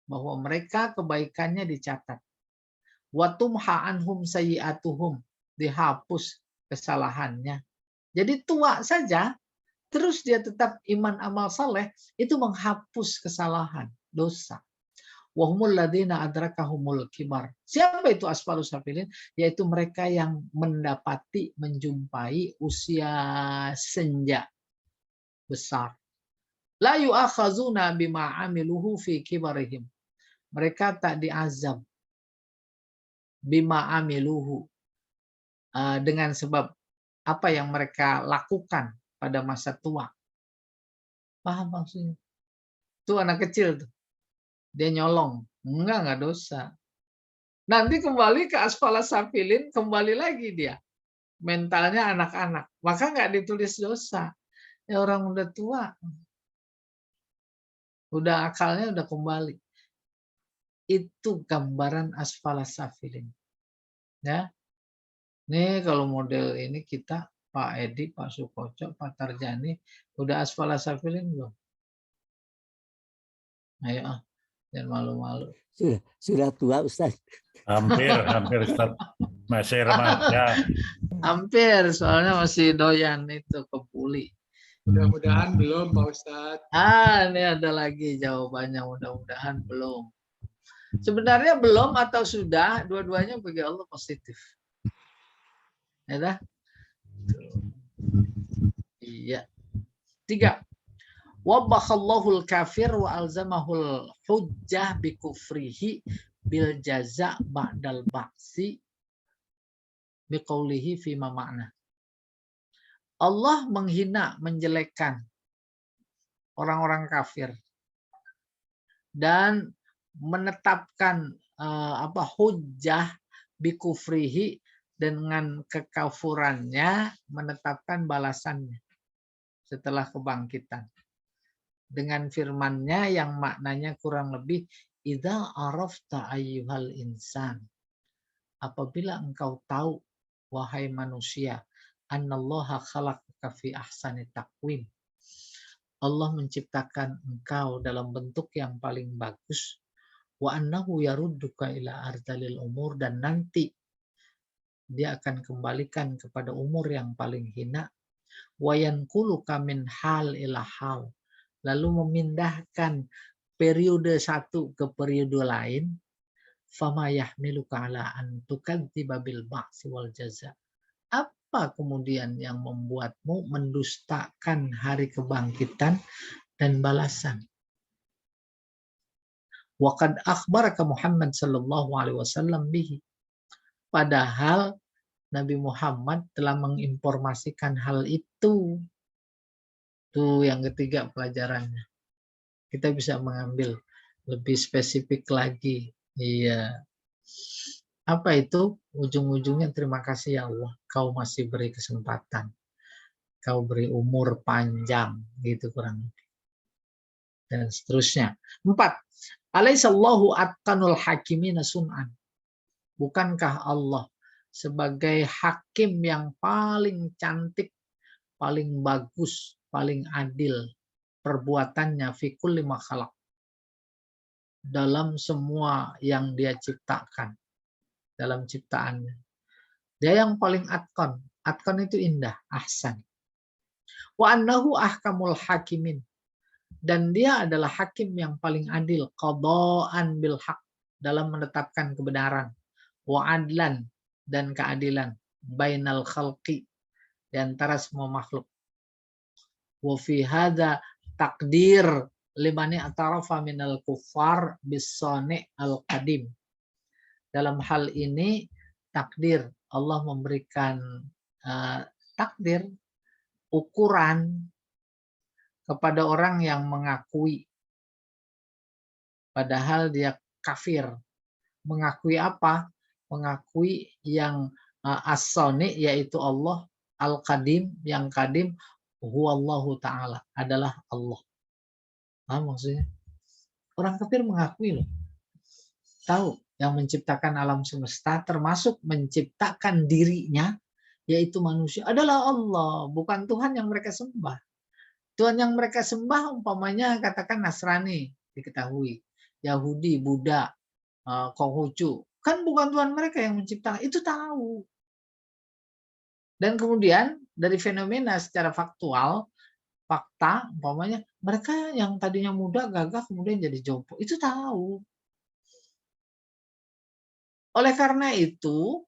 Speaker 1: Bahwa mereka kebaikannya dicatat. Wa tumha anhum sayyi'atuhum. Dihapus kesalahannya. Jadi tua saja, terus dia tetap iman amal saleh, itu menghapus kesalahan, dosa. Wahumul ladina adrakahumul kibar. Siapa itu asfalus safilin? Yaitu mereka yang mendapati, menjumpai usia senja besar. La yu'akhazuna bima amiluhu fi kibarihim. mereka tak diazab bima amiluhu, dengan sebab apa yang mereka lakukan pada masa tua. Paham maksudnya? Itu anak kecil tuh. Dia nyolong. Enggak dosa. Nanti kembali ke asfala safilin, kembali lagi dia. Mentalnya anak-anak. Maka nggak ditulis dosa. Ya orang udah tua. Udah akalnya udah kembali. Itu gambaran asfala safilin. Ya. Nih kalau model ini kita, Pak Edi, Pak Sukoco, Pak Tarjani, udah asfala safilin belum? Ayo jangan malu-malu.
Speaker 2: Sudah tua Ustaz.
Speaker 3: Hampir Ustaz. Masih remaja.
Speaker 1: Hampir, soalnya masih doyan itu kepuli.
Speaker 4: Mudah-mudahan belum Pak Ustadz.
Speaker 1: Ini ada lagi jawabannya, mudah-mudahan belum. Sebenarnya belum atau sudah, dua-duanya bagi Allah positif. Ya dah? Iya. 3. Wabbakallahul kafir wa alzamahul hujjah bi kufrihi bil jaza ba'dal ba'si biqaulihi fima ma'na. Allah menghina, menjelekkan orang-orang kafir dan menetapkan hujjah bi kufrihi, dengan kekafurannya menetapkan balasannya setelah kebangkitan. Dengan firman-Nya yang maknanya kurang lebih, idza arafta ayyuhal insan, apabila engkau tahu wahai manusia, annallaha khalaqaka fi ahsani taqwim, Allah menciptakan engkau dalam bentuk yang paling bagus, wa annahu yarudduka ila ardalil umur, dan nanti dia akan kembalikan kepada umur yang paling hina, wa yanquluka min hal ila hal, lalu memindahkan periode satu ke periode lain, fama yahmiluka ala an tukadziba bil ba'si wal jaza, apa kemudian yang membuatmu mendustakan hari kebangkitan dan balasan. Wa qad akhbaraka Muhammad sallallahu alaihi wasallam bihi, padahal Nabi Muhammad telah menginformasikan hal itu. Itu yang ketiga pelajarannya. Kita bisa mengambil lebih spesifik lagi. Iya. Apa itu? Ujung-ujungnya terima kasih ya Allah. Kau masih beri kesempatan. Kau beri umur panjang. Gitu kurang lebih. Dan seterusnya. 4. Alaihissallahu atqanul hakimina sun'an. Bukankah Allah sebagai hakim yang paling cantik, paling bagus, paling adil perbuatannya fi kulli ma khalaq, dalam semua yang dia ciptakan, dalam ciptaannya. Dia yang paling atqan. Atqan itu indah, ahsan. Wa annahu ahkamul hakimin, dan dia adalah hakim yang paling adil, qadaan bil haq, dalam menetapkan kebenaran, wa adlan, dan keadilan, bainal khalqi, di antara semua makhluk. Wa fi hadza takdir limani atarafa minal kufar bisani al qadim. Dalam hal ini takdir, Allah memberikan takdir, ukuran kepada orang yang mengakui padahal dia kafir. Mengakui apa? Mengakui yang as-sani, yaitu Allah, al-qadim, yang qadim, huwallahu ta'ala, adalah Allah. Maksudnya orang kafir mengakui loh, tahu yang menciptakan alam semesta, termasuk menciptakan dirinya, yaitu manusia, adalah Allah, bukan Tuhan yang mereka sembah. Tuhan yang mereka sembah umpamanya katakan Nasrani, diketahui, Yahudi, Buddha, Konghucu, kan bukan Tuhan mereka yang menciptakan, itu tahu. Dan kemudian dari fenomena secara faktual, fakta, umpamanya mereka yang tadinya muda gagah kemudian jadi jompo, itu tahu. Oleh karena itu,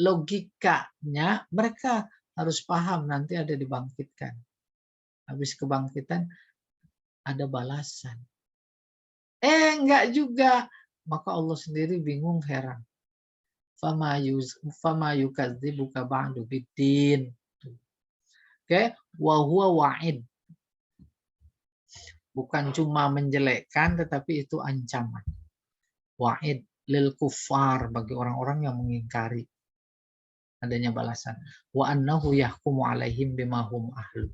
Speaker 1: logikanya mereka harus paham nanti ada dibangkitkan. Habis kebangkitan ada balasan. Enggak juga. Maka Allah sendiri bingung, heran. Fama yukadzibuka ba'du biddin. Oke, wa huwa wa'id. Bukan cuma menjelekkan, tetapi itu ancaman. Wa'id lil kufar, bagi orang-orang yang mengingkari adanya balasan. Wa annahu yahkumu alaihim bima hum ahlu.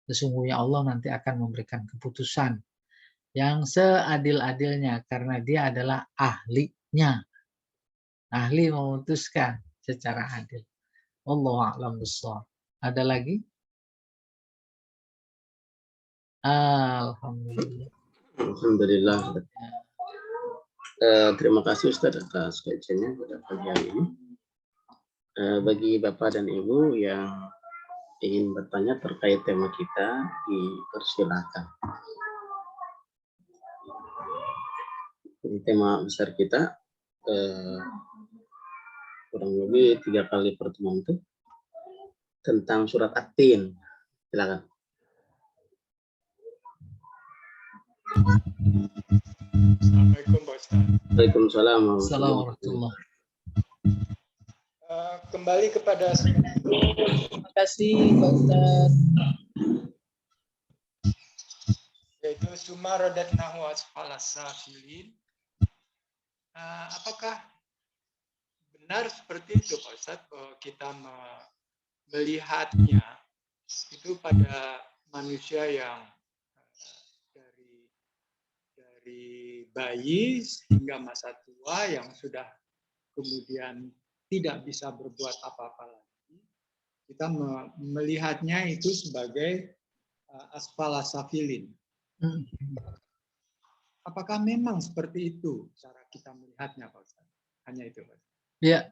Speaker 1: Sesungguhnya Allah nanti akan memberikan keputusan yang seadil-adilnya karena dia adalah ahlinya. Ahli memutuskan secara adil. Wallahu a'lam bishawab. Ada lagi? Alhamdulillah.
Speaker 5: Alhamdulillah. Terima kasih Ustaz atas kajiannya pada pagi hari ini. Bagi Bapak dan Ibu yang ingin bertanya terkait tema kita, dipersilakan. Jadi tema besar kita kurang lebih 3 kali pertemuan itu tentang surat At-Tin. Silakan.
Speaker 4: Assalamualaikum Pak Ustaz.
Speaker 5: Waalaikumsalam.
Speaker 1: Assalamualaikum.
Speaker 4: Kembali kepada
Speaker 1: Terima kasih Pak Ustaz.
Speaker 4: yaitu sumarodatnahu asfala safilin. Apakah benar seperti itu Pak Ustaz, bahwa kita melihatnya itu pada manusia yang dari bayi hingga masa tua yang sudah kemudian tidak bisa berbuat apa-apa lagi, kita melihatnya itu sebagai asfala safilin. Apakah memang seperti itu cara kita melihatnya Pak Ustaz? Hanya itu Pak Ustaz.
Speaker 1: Ya.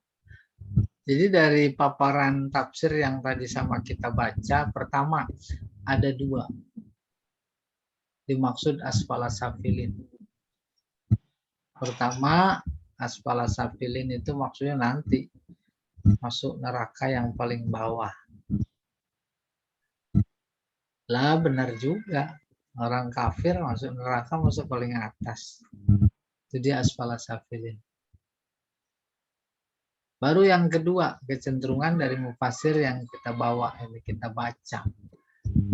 Speaker 1: Jadi dari paparan tafsir yang tadi sama kita baca, pertama ada 2 dimaksud asfala safilin. Pertama, asfala safilin itu maksudnya nanti masuk neraka yang paling bawah. Lah benar juga, orang kafir masuk neraka masuk paling atas. Itu dia asfala safilin. Baru yang kedua, kecenderungan dari mufasir yang kita bawa, ini kita baca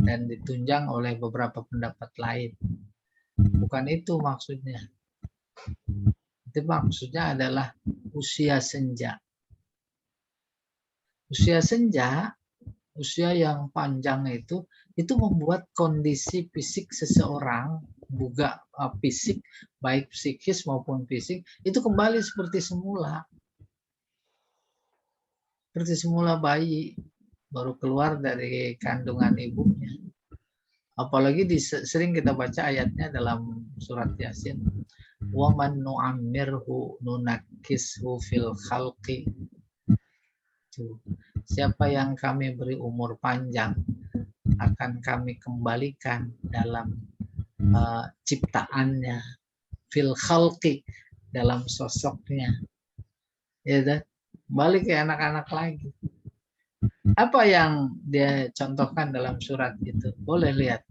Speaker 1: dan ditunjang oleh beberapa pendapat lain. Bukan itu maksudnya. Itu maksudnya adalah usia senja. Usia senja, usia yang panjang itu membuat kondisi fisik seseorang, juga fisik, baik psikis maupun fisik, itu kembali seperti semula. Seperti semula bayi baru keluar dari kandungan ibunya. Apalagi sering kita baca ayatnya dalam surat Yasin. Wa man nu'ammirhu nunakkishu fil khalqi. Siapa yang kami beri umur panjang akan kami kembalikan dalam ciptaannya, fil khalqi, dalam sosoknya. Ya dah. Balik ke anak-anak lagi. Apa yang dia contohkan dalam surat itu? Boleh lihat.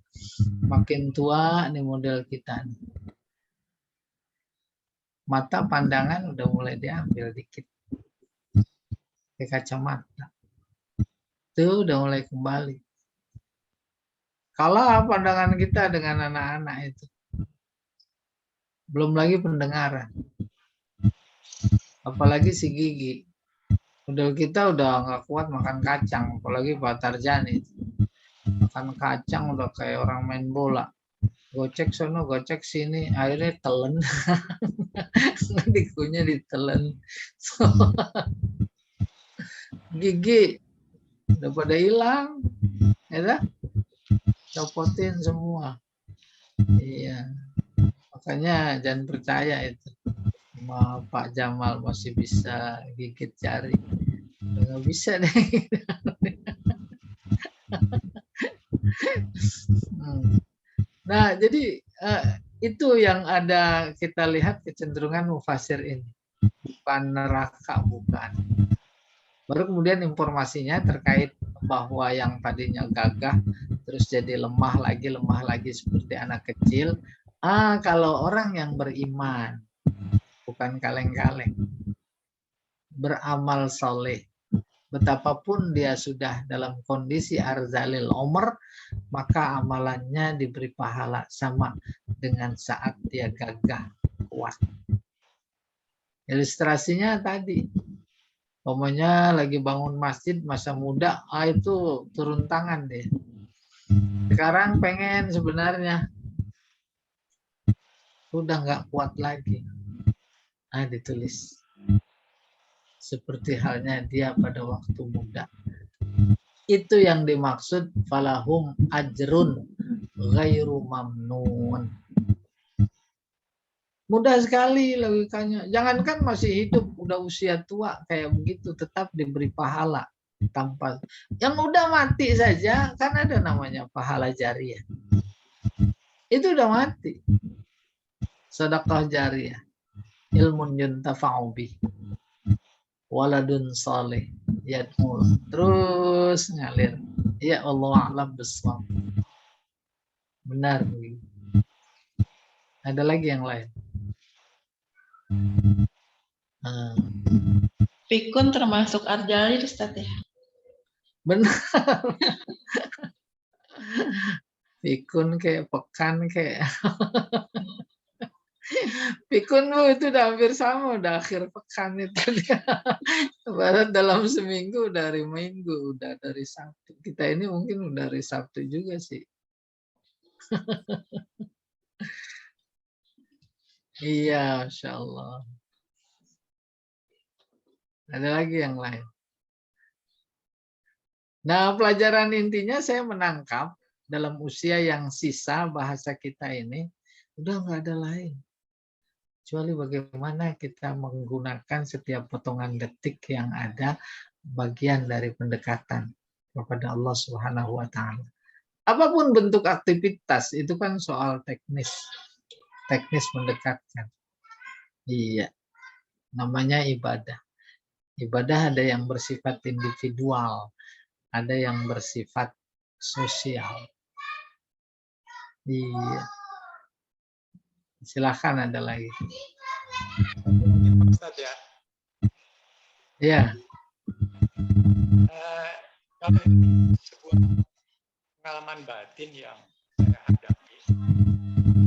Speaker 1: Makin tua nih model kita nih. Mata pandangan udah mulai diambil dikit. Ke kacamata. Itu udah mulai kembali. Kalah pandangan kita dengan anak-anak itu. Belum lagi pendengaran. Apalagi si gigi. Model kita udah nggak kuat makan kacang, apalagi Pak Tarjani. Makan kacang udah kayak orang main bola. Gocek sono, gocek sini, akhirnya telen. Dikunyah ditelen. Gigi udah pada hilang. Ya, copotin semua. Iya. Makanya jangan percaya itu. Pak Jamal masih bisa gigit jari. Udah nggak bisa deh. Nah, jadi itu yang ada kita lihat kecenderungan mufasir ini. Bukan neraka, bukan. Baru kemudian informasinya terkait bahwa yang tadinya gagah terus jadi lemah lagi seperti anak kecil, Kalau orang yang beriman, bukan kaleng-kaleng, beramal soleh, betapapun dia sudah dalam kondisi arzalil umur, maka amalannya diberi pahala sama dengan saat dia gagah kuat. Ilustrasinya tadi, pokoknya lagi bangun masjid masa muda, itu turun tangan deh. Sekarang pengen sebenarnya, udah nggak kuat lagi. Ditulis. Seperti halnya dia pada waktu muda. Itu yang dimaksud falahum ajrun ghairu mamnun. Mudah sekali logikanya. Jangankan masih hidup, udah usia tua kayak begitu, tetap diberi pahala. Tanpa yang udah mati saja, kan ada namanya pahala jariyah. Itu udah mati. Sedekah jariyah. Ilmun yuntafa'u bih. Waladun saleh. Yadmul. Terus ngalir. Ya Allah a'lam bishawab. Benar. Ada lagi yang lain.
Speaker 6: Pikun termasuk arjali, Ustaz ya?
Speaker 1: Benar. Pikun kayak pekan kayak. Pikun Bu, itu udah hampir sama, udah akhir pekan itu. Barat dalam seminggu udah hari Minggu, udah dari Sabtu. Kita ini mungkin udah dari Sabtu juga sih. Iya, Masya Allah. Ada lagi yang lain. Nah, pelajaran intinya saya menangkap dalam usia yang sisa bahasa kita ini, udah nggak ada lain. Kecuali bagaimana kita menggunakan setiap potongan detik yang ada bagian dari pendekatan kepada Allah Subhanahu wa Ta'ala. Apapun bentuk aktivitas, itu kan soal teknis. Teknis mendekatkan. Iya, namanya ibadah. Ibadah ada yang bersifat individual, ada yang bersifat sosial. Iya. Silakan ada lagi.
Speaker 4: Ustaz ya.
Speaker 1: Ya.
Speaker 4: Kalau sebuah pengalaman batin yang saya hadapi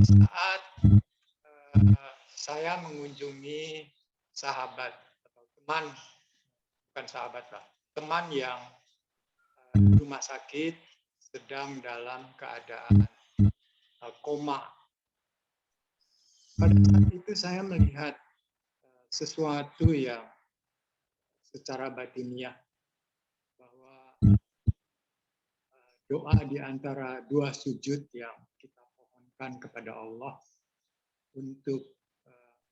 Speaker 4: saat saya mengunjungi sahabat atau teman, bukan sahabat lah, teman yang di rumah sakit sedang dalam keadaan koma. Pada saat itu saya melihat sesuatu yang secara batiniah, bahwa doa di antara dua sujud yang kita pohonkan kepada Allah untuk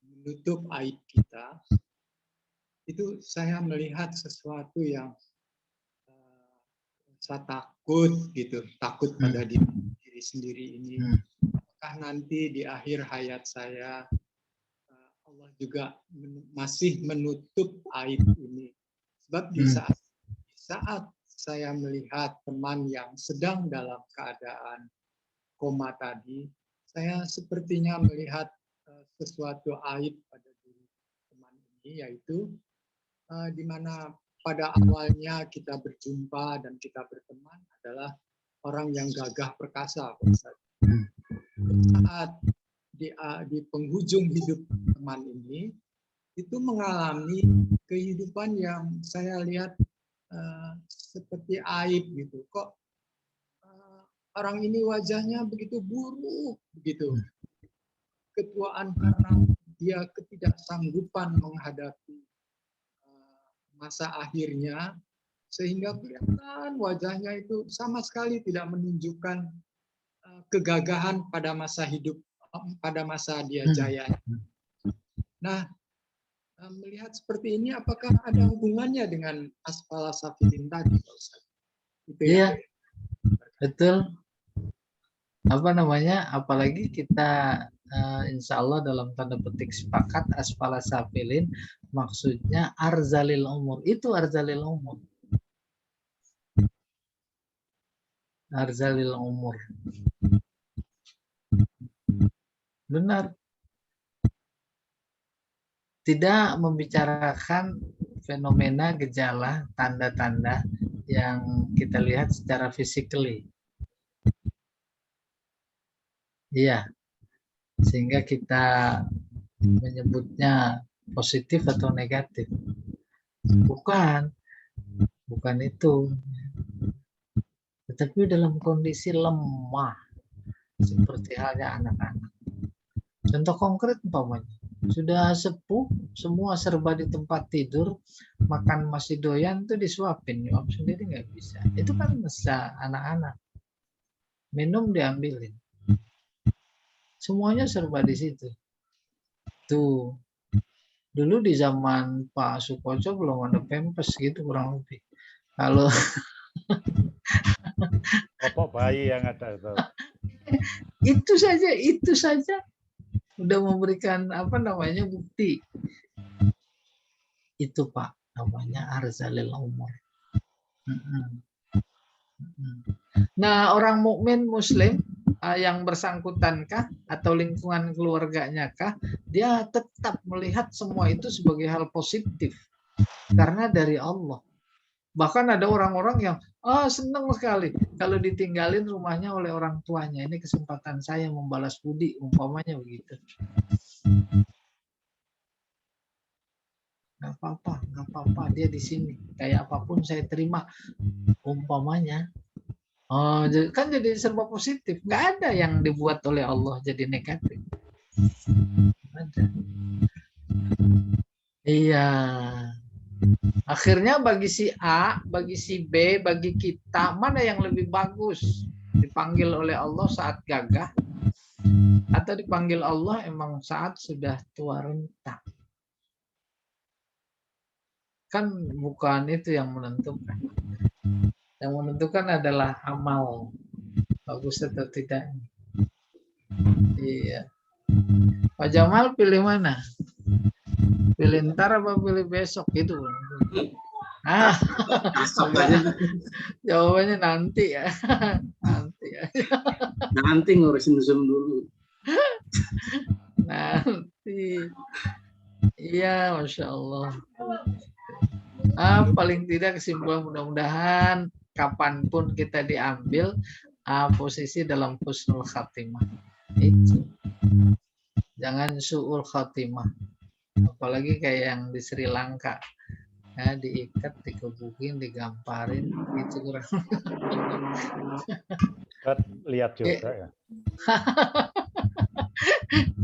Speaker 4: menutup aib kita, itu saya melihat sesuatu yang saya takut gitu, takut pada diri sendiri ini. Apakah nanti di akhir hayat saya Allah juga masih menutup aib ini? Sebab di saat saya melihat teman yang sedang dalam keadaan koma tadi, saya sepertinya melihat sesuatu aib pada diri teman ini, yaitu di mana pada awalnya kita berjumpa dan kita berteman adalah orang yang gagah perkasa. Saat di penghujung hidup teman ini, itu mengalami kehidupan yang saya lihat seperti aib gitu. Kok orang ini wajahnya begitu buruk, begitu. Ketuaan karena dia ketidaksanggupan menghadapi masa akhirnya, sehingga kelihatan wajahnya itu sama sekali tidak menunjukkan kegagahan pada masa hidup, pada masa dia jaya. Nah, melihat seperti ini, apakah ada hubungannya dengan asfala safilin tadi, Pak Ustaz?
Speaker 1: Iya, betul. Apa namanya? Apalagi kita insya Allah dalam tanda petik sepakat asfala safilin, maksudnya arzalil umur. Itu arzalil umur. Arzalil umur. Benar. Tidak membicarakan fenomena, gejala, tanda-tanda yang kita lihat secara physically. Iya. Sehingga kita menyebutnya positif atau negatif. Bukan itu. Tetapi dalam kondisi lemah, seperti halnya anak-anak. Contoh konkret umpamanya, sudah sepuh, semua serba di tempat tidur, makan masih doyan tuh disuapin, nyuap sendiri nggak bisa. Itu kan bisa anak-anak. Minum diambilin. Semuanya serba di situ. Tuh. Dulu di zaman Pak Sukoco belum ada Pampers gitu kurang lebih. Kalau
Speaker 3: Popok bayi yang ada itu.
Speaker 1: itu saja udah memberikan bukti. Itu Pak namanya arzalil umur. Nah, orang mukmin muslim yang bersangkutankah atau lingkungan keluarganya kah, dia tetap melihat semua itu sebagai hal positif karena dari Allah. Bahkan ada orang-orang yang senang sekali kalau ditinggalin rumahnya oleh orang tuanya. Ini kesempatan saya membalas budi, umpamanya begitu. Nggak apa-apa, dia di sini. Kayak apapun saya terima, umpamanya. Kan jadi serba positif. Nggak ada yang dibuat oleh Allah jadi negatif. Ada. Iya. Akhirnya bagi si A, bagi si B, bagi kita, mana yang lebih bagus? Dipanggil oleh Allah saat gagah, atau dipanggil Allah emang saat sudah tua renta? Kan bukan itu yang menentukan. Yang menentukan adalah amal, bagus atau tidak. Iya. Pak Jamal pilih mana? Pilih ntar apa pilih besok gitu? Jawabannya nanti ya.
Speaker 5: Nanti ngurusin Zoom dulu.
Speaker 1: Nanti. Iya, Masya Allah. Paling tidak kesimpulan mudah-mudahan kapanpun kita diambil posisi dalam husnul khatimah. Itu. Jangan su'ul khatimah. Apalagi kayak yang di Sri Lanka. Ya, diikat, dikebukin, digamparin, gitu kurang.
Speaker 3: Lihat juga ya.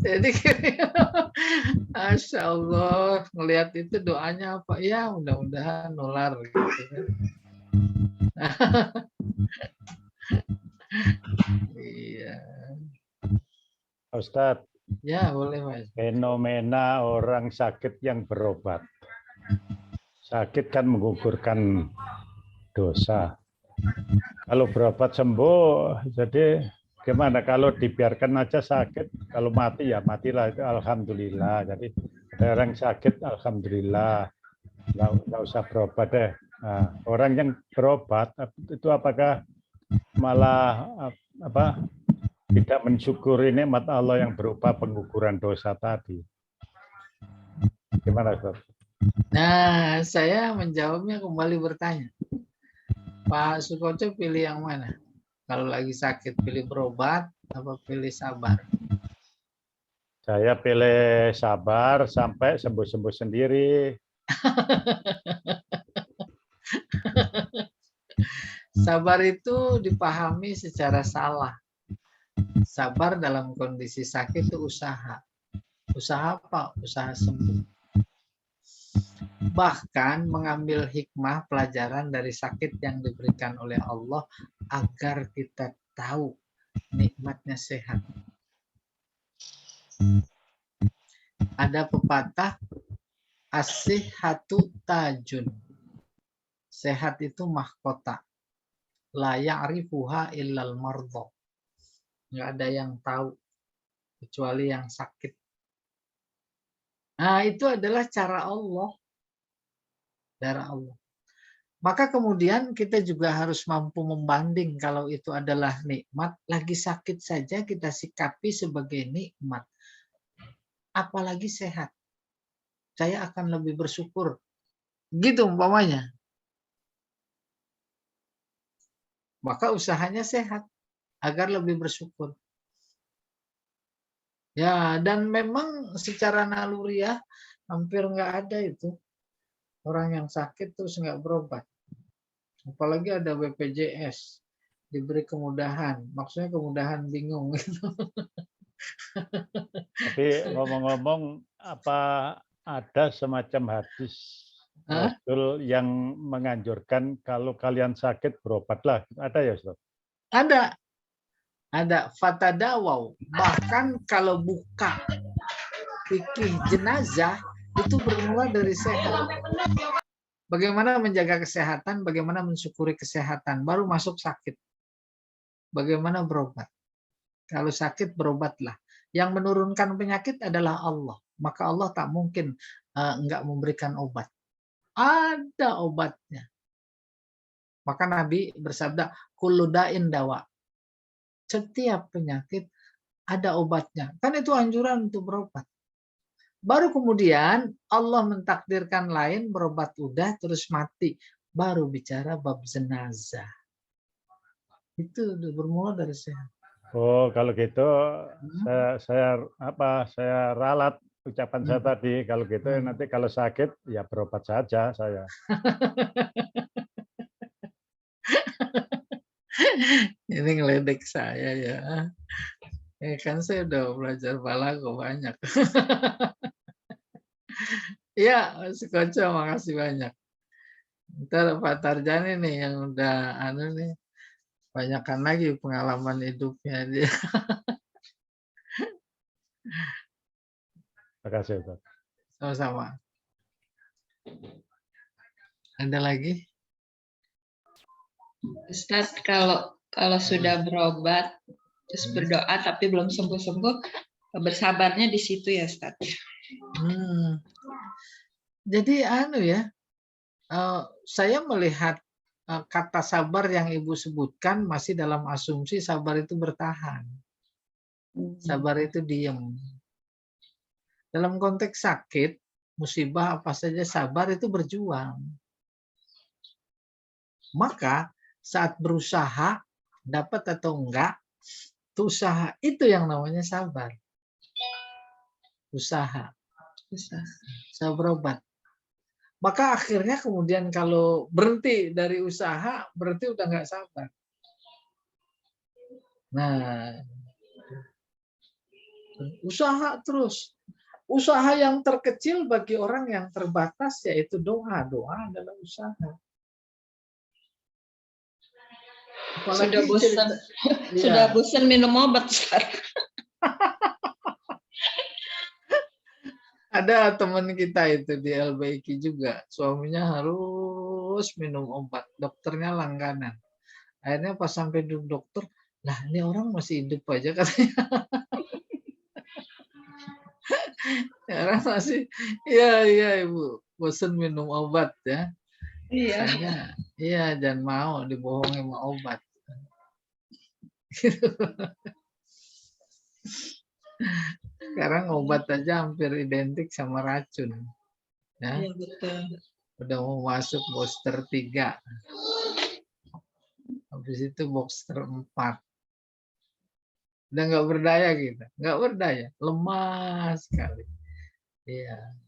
Speaker 1: Jadi Masya Allah, ngelihat itu doanya apa? Ya mudah-mudahan nular gitu. Iya.
Speaker 3: Ustadz.
Speaker 1: Ya boleh Mas.
Speaker 3: Fenomena orang sakit yang berobat. Sakit kan menggugurkan dosa. Kalau berobat sembuh, jadi gimana kalau dibiarkan aja sakit? Kalau mati ya matilah, itu alhamdulillah. Jadi ada orang sakit, alhamdulillah, nggak usah berobat deh. Nah, orang yang berobat itu apakah malah tidak mensyukuri nikmat Allah yang berupa pengguguran dosa tadi? Gimana, Ustaz?
Speaker 1: Nah, saya menjawabnya kembali bertanya. Pak Sukoco pilih yang mana? Kalau lagi sakit pilih berobat apa pilih sabar?
Speaker 3: Saya pilih sabar sampai sembuh-sembuh sendiri.
Speaker 1: Sabar itu dipahami secara salah. Sabar dalam kondisi sakit itu usaha. Usaha apa? Usaha sembuh. Bahkan mengambil hikmah pelajaran dari sakit yang diberikan oleh Allah agar kita tahu nikmatnya sehat. Ada pepatah as-sihhatu tajun. Sehat itu mahkota. La ya'rifuha illal mardha. Nggak ada yang tahu kecuali yang sakit. Nah, itu adalah cara Allah. Cara Allah. Maka kemudian kita juga harus mampu membanding kalau itu adalah nikmat, lagi sakit saja kita sikapi sebagai nikmat. apalagi sehat. Saya akan lebih bersyukur. Gitu umpamanya. Maka usahanya sehat agar lebih bersyukur. Ya, dan memang secara naluriah hampir nggak ada itu orang yang sakit terus nggak berobat. Apalagi ada BPJS, diberi kemudahan. Maksudnya kemudahan bingung gitu.
Speaker 3: Tapi ngomong-ngomong, apa ada semacam hadis
Speaker 1: Hah?
Speaker 3: Rasul yang menganjurkan kalau kalian sakit berobatlah? Ada ya, Ustaz?
Speaker 1: Ada fatadawau. Bahkan kalau buka fikih jenazah itu bermula dari sehat. Bagaimana menjaga kesehatan, bagaimana mensyukuri kesehatan, baru masuk sakit. Bagaimana berobat. Kalau sakit berobatlah. Yang menurunkan penyakit adalah Allah. Maka Allah tak mungkin enggak memberikan obat. Ada obatnya. Maka Nabi bersabda, kullu da'in dawa. Setiap penyakit ada obatnya. Kan itu anjuran untuk berobat. Baru kemudian Allah mentakdirkan lain, berobat udah terus mati. Baru bicara bab jenazah. Itu bermula dari sehat.
Speaker 3: Oh, kalau gitu saya ralat ucapan saya tadi. Kalau gitu nanti kalau sakit ya berobat saja saya.
Speaker 1: Ini ngeledek saya ya. Kan saya udah belajar balago banyak. Ya, Mas Koco, makasih banyak. Ntar Pak Tarjani nih yang udah nih, banyakkan lagi pengalaman hidupnya dia.
Speaker 3: Terima kasih, Ustaz.
Speaker 1: Sama-sama. Ada lagi?
Speaker 6: Ustaz, kalau sudah berobat terus berdoa tapi belum sembuh-sembuh, bersabarnya di situ ya, Ustaz.
Speaker 1: Jadi saya melihat kata sabar yang Ibu sebutkan masih dalam asumsi sabar itu bertahan. Sabar itu diam. Dalam konteks sakit, musibah apa saja, sabar itu berjuang. Maka saat berusaha, dapat atau enggak, itu usaha itu yang namanya sabar. Usaha. Saya berobat. Maka akhirnya kemudian kalau berhenti dari usaha, berarti udah nggak sabar. Nah, usaha terus. Usaha yang terkecil bagi orang yang terbatas yaitu doa. Doa adalah usaha. Apalagi
Speaker 6: sudah bosan minum obat, Ustaz.
Speaker 1: Ada teman kita itu di LBIK juga, suaminya harus minum obat, dokternya langganan. Akhirnya pas sampai di dokter, lah ini orang masih hidup aja katanya. Orang masih, iya Ibu, bosan minum obat ya.
Speaker 6: Iya.
Speaker 1: Iya, jangan mau dibohongi sama obat. Sekarang obat aja hampir identik sama racun. Ya.
Speaker 6: Iya, betul.
Speaker 1: Udah mau masuk booster 3. Habis itu booster 4. Udah nggak berdaya kita. Nggak berdaya. Lemah sekali. Iya.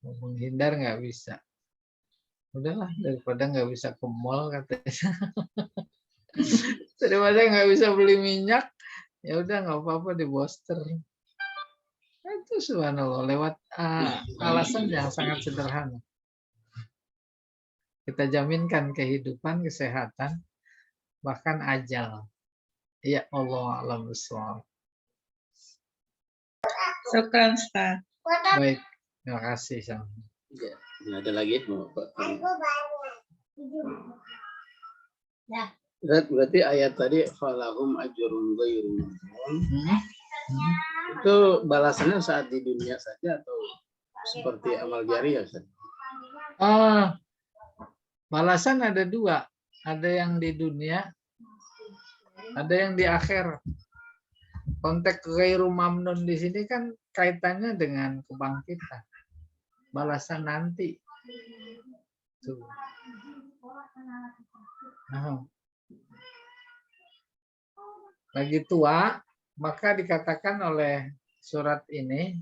Speaker 1: Mau menghindar nggak bisa. Udahlah, daripada nggak bisa ke mall katanya. Daripada nggak bisa beli minyak, ya udah nggak apa-apa di booster. Itu subhanallah lewat alasan yang sangat sederhana. Kita jaminkan kehidupan, kesehatan, bahkan ajal. Ya Allah alam bisawab.
Speaker 6: Syukran, Ustaz.
Speaker 1: Baik, terima kasih.
Speaker 5: Ya, ada lagi mau Pak? Berarti ayat tadi falahum ajrun ghairu mamnun. Itu balasannya saat di dunia saja atau seperti amal jariah, Ustaz?
Speaker 1: Balasan ada 2. Ada yang di dunia, ada yang di akhir. Konteks ghairu mamnun di sini kan kaitannya dengan kebangkitan. Balasan nanti. Tuh. Nah. Lagi tua, maka dikatakan oleh surat ini,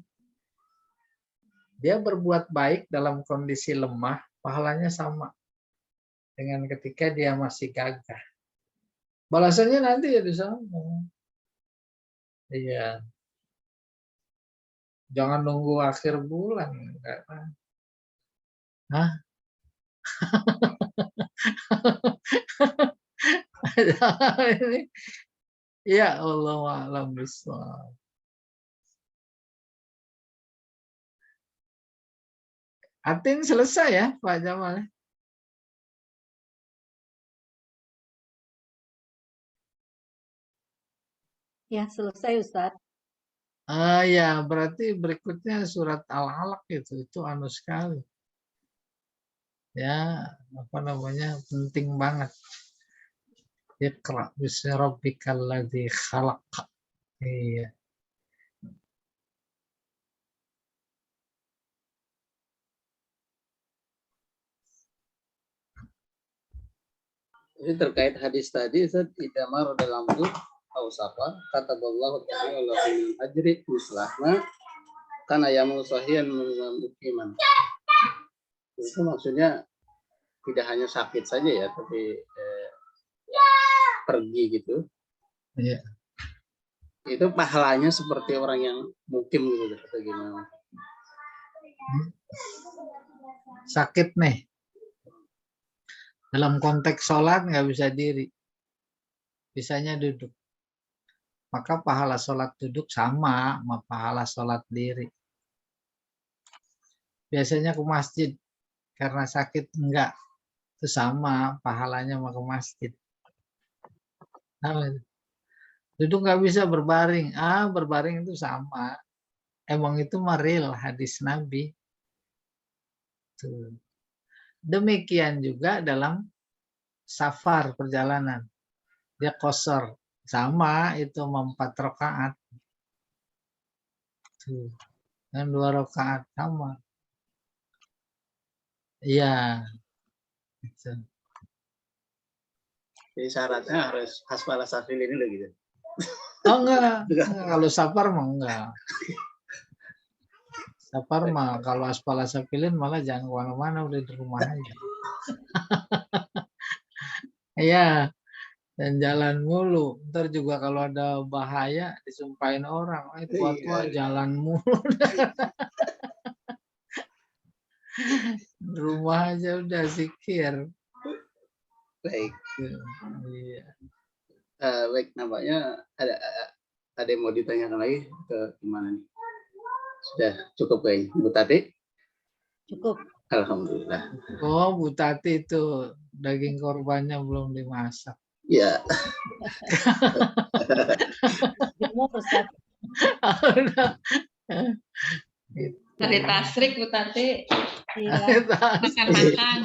Speaker 1: dia berbuat baik dalam kondisi lemah, pahalanya sama dengan ketika dia masih gagah. Balasannya nanti ya di sana. Iya. Jangan nunggu akhir bulan. Hah? Ya Allah a'lam bishawab. Atin selesai ya Pak Jamal.
Speaker 7: Ya, selesai Ustadz.
Speaker 1: Ya, berarti berikutnya surat Al-Alaq itu anu sekali. Ya, apa namanya? Penting banget. Iqra bismi rabbikal ladzi khalaq. Iya.
Speaker 5: Ini terkait hadis tadi, tidak marah dalam tuh Ausapa, kata Allah Ta'ala min ajri muslahna karena yang musahian mukiman. Itu maksudnya tidak hanya sakit saja ya, tapi pergi gitu.
Speaker 1: Iya.
Speaker 5: Itu pahalanya seperti orang yang mukim gitu atau gimana?
Speaker 1: Sakit nih. Dalam konteks sholat nggak bisa diri. Bisanya duduk. Maka pahala sholat duduk sama pahala sholat diri. Biasanya ke masjid karena sakit enggak. Itu sama pahalanya mau ke masjid. Duduk nggak bisa berbaring. Berbaring itu sama. Emang itu real hadis Nabi. Tuh. Demikian juga dalam safar perjalanan. Dia qasar. Sama itu 4 rakaat. Tuh. Dan 2 rakaat sama. Iya. Gitu.
Speaker 5: Jadi syaratnya harus hasbalah safil ini loh gitu.
Speaker 1: Oh enggak. Kalau safar mah enggak. Safar mah kalau aspalah safilin malah jangan kemana-mana, udah di rumah aja. Iya. Dan jalan mulu. Ntar juga kalau ada bahaya disumpahin orang. Tua-tua jalan mulu. Rumah aja udah zikir.
Speaker 5: Baik.
Speaker 1: Iya.
Speaker 5: Baik, nampaknya ada yang mau ditanyakan lagi ke gimana nih? Sudah cukup kayaknya. Bu Tati?
Speaker 7: Cukup.
Speaker 5: Alhamdulillah.
Speaker 1: Oh, Bu Tati itu daging korbannya belum dimasak.
Speaker 5: Ya.
Speaker 7: Jemur Ustaz.
Speaker 6: Hari tasrik Bu Tati.
Speaker 7: Iya.
Speaker 6: Makan-makan.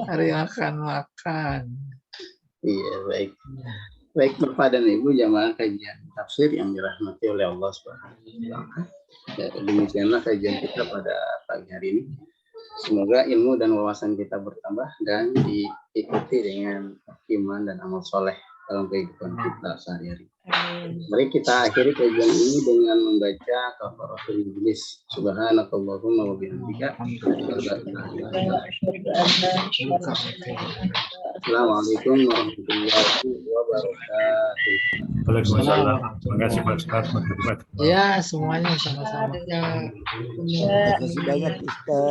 Speaker 1: Hari makan-makan.
Speaker 5: Iya, baik. Baik, Bapak dan Ibu jamaah kajian tafsir yang dirahmati oleh Allah Subhanahu wa Ta'ala. Demikianlah kajian kita pada pagi hari ini. Semoga ilmu dan wawasan kita bertambah dan diikuti dengan iman dan amal soleh dalam kehidupan kita sehari-hari. Mari kita akhiri kajian ini dengan membaca kafaratul majlis. Subhanakallahumma wa bihamdika. Assalamualaikum warahmatullahi wabarakatuh.
Speaker 3: Waalaikumsalam. Terima kasih Pak Ustaz.
Speaker 1: Ya, semuanya sama-sama.
Speaker 2: Terima kasih banyak Ustaz.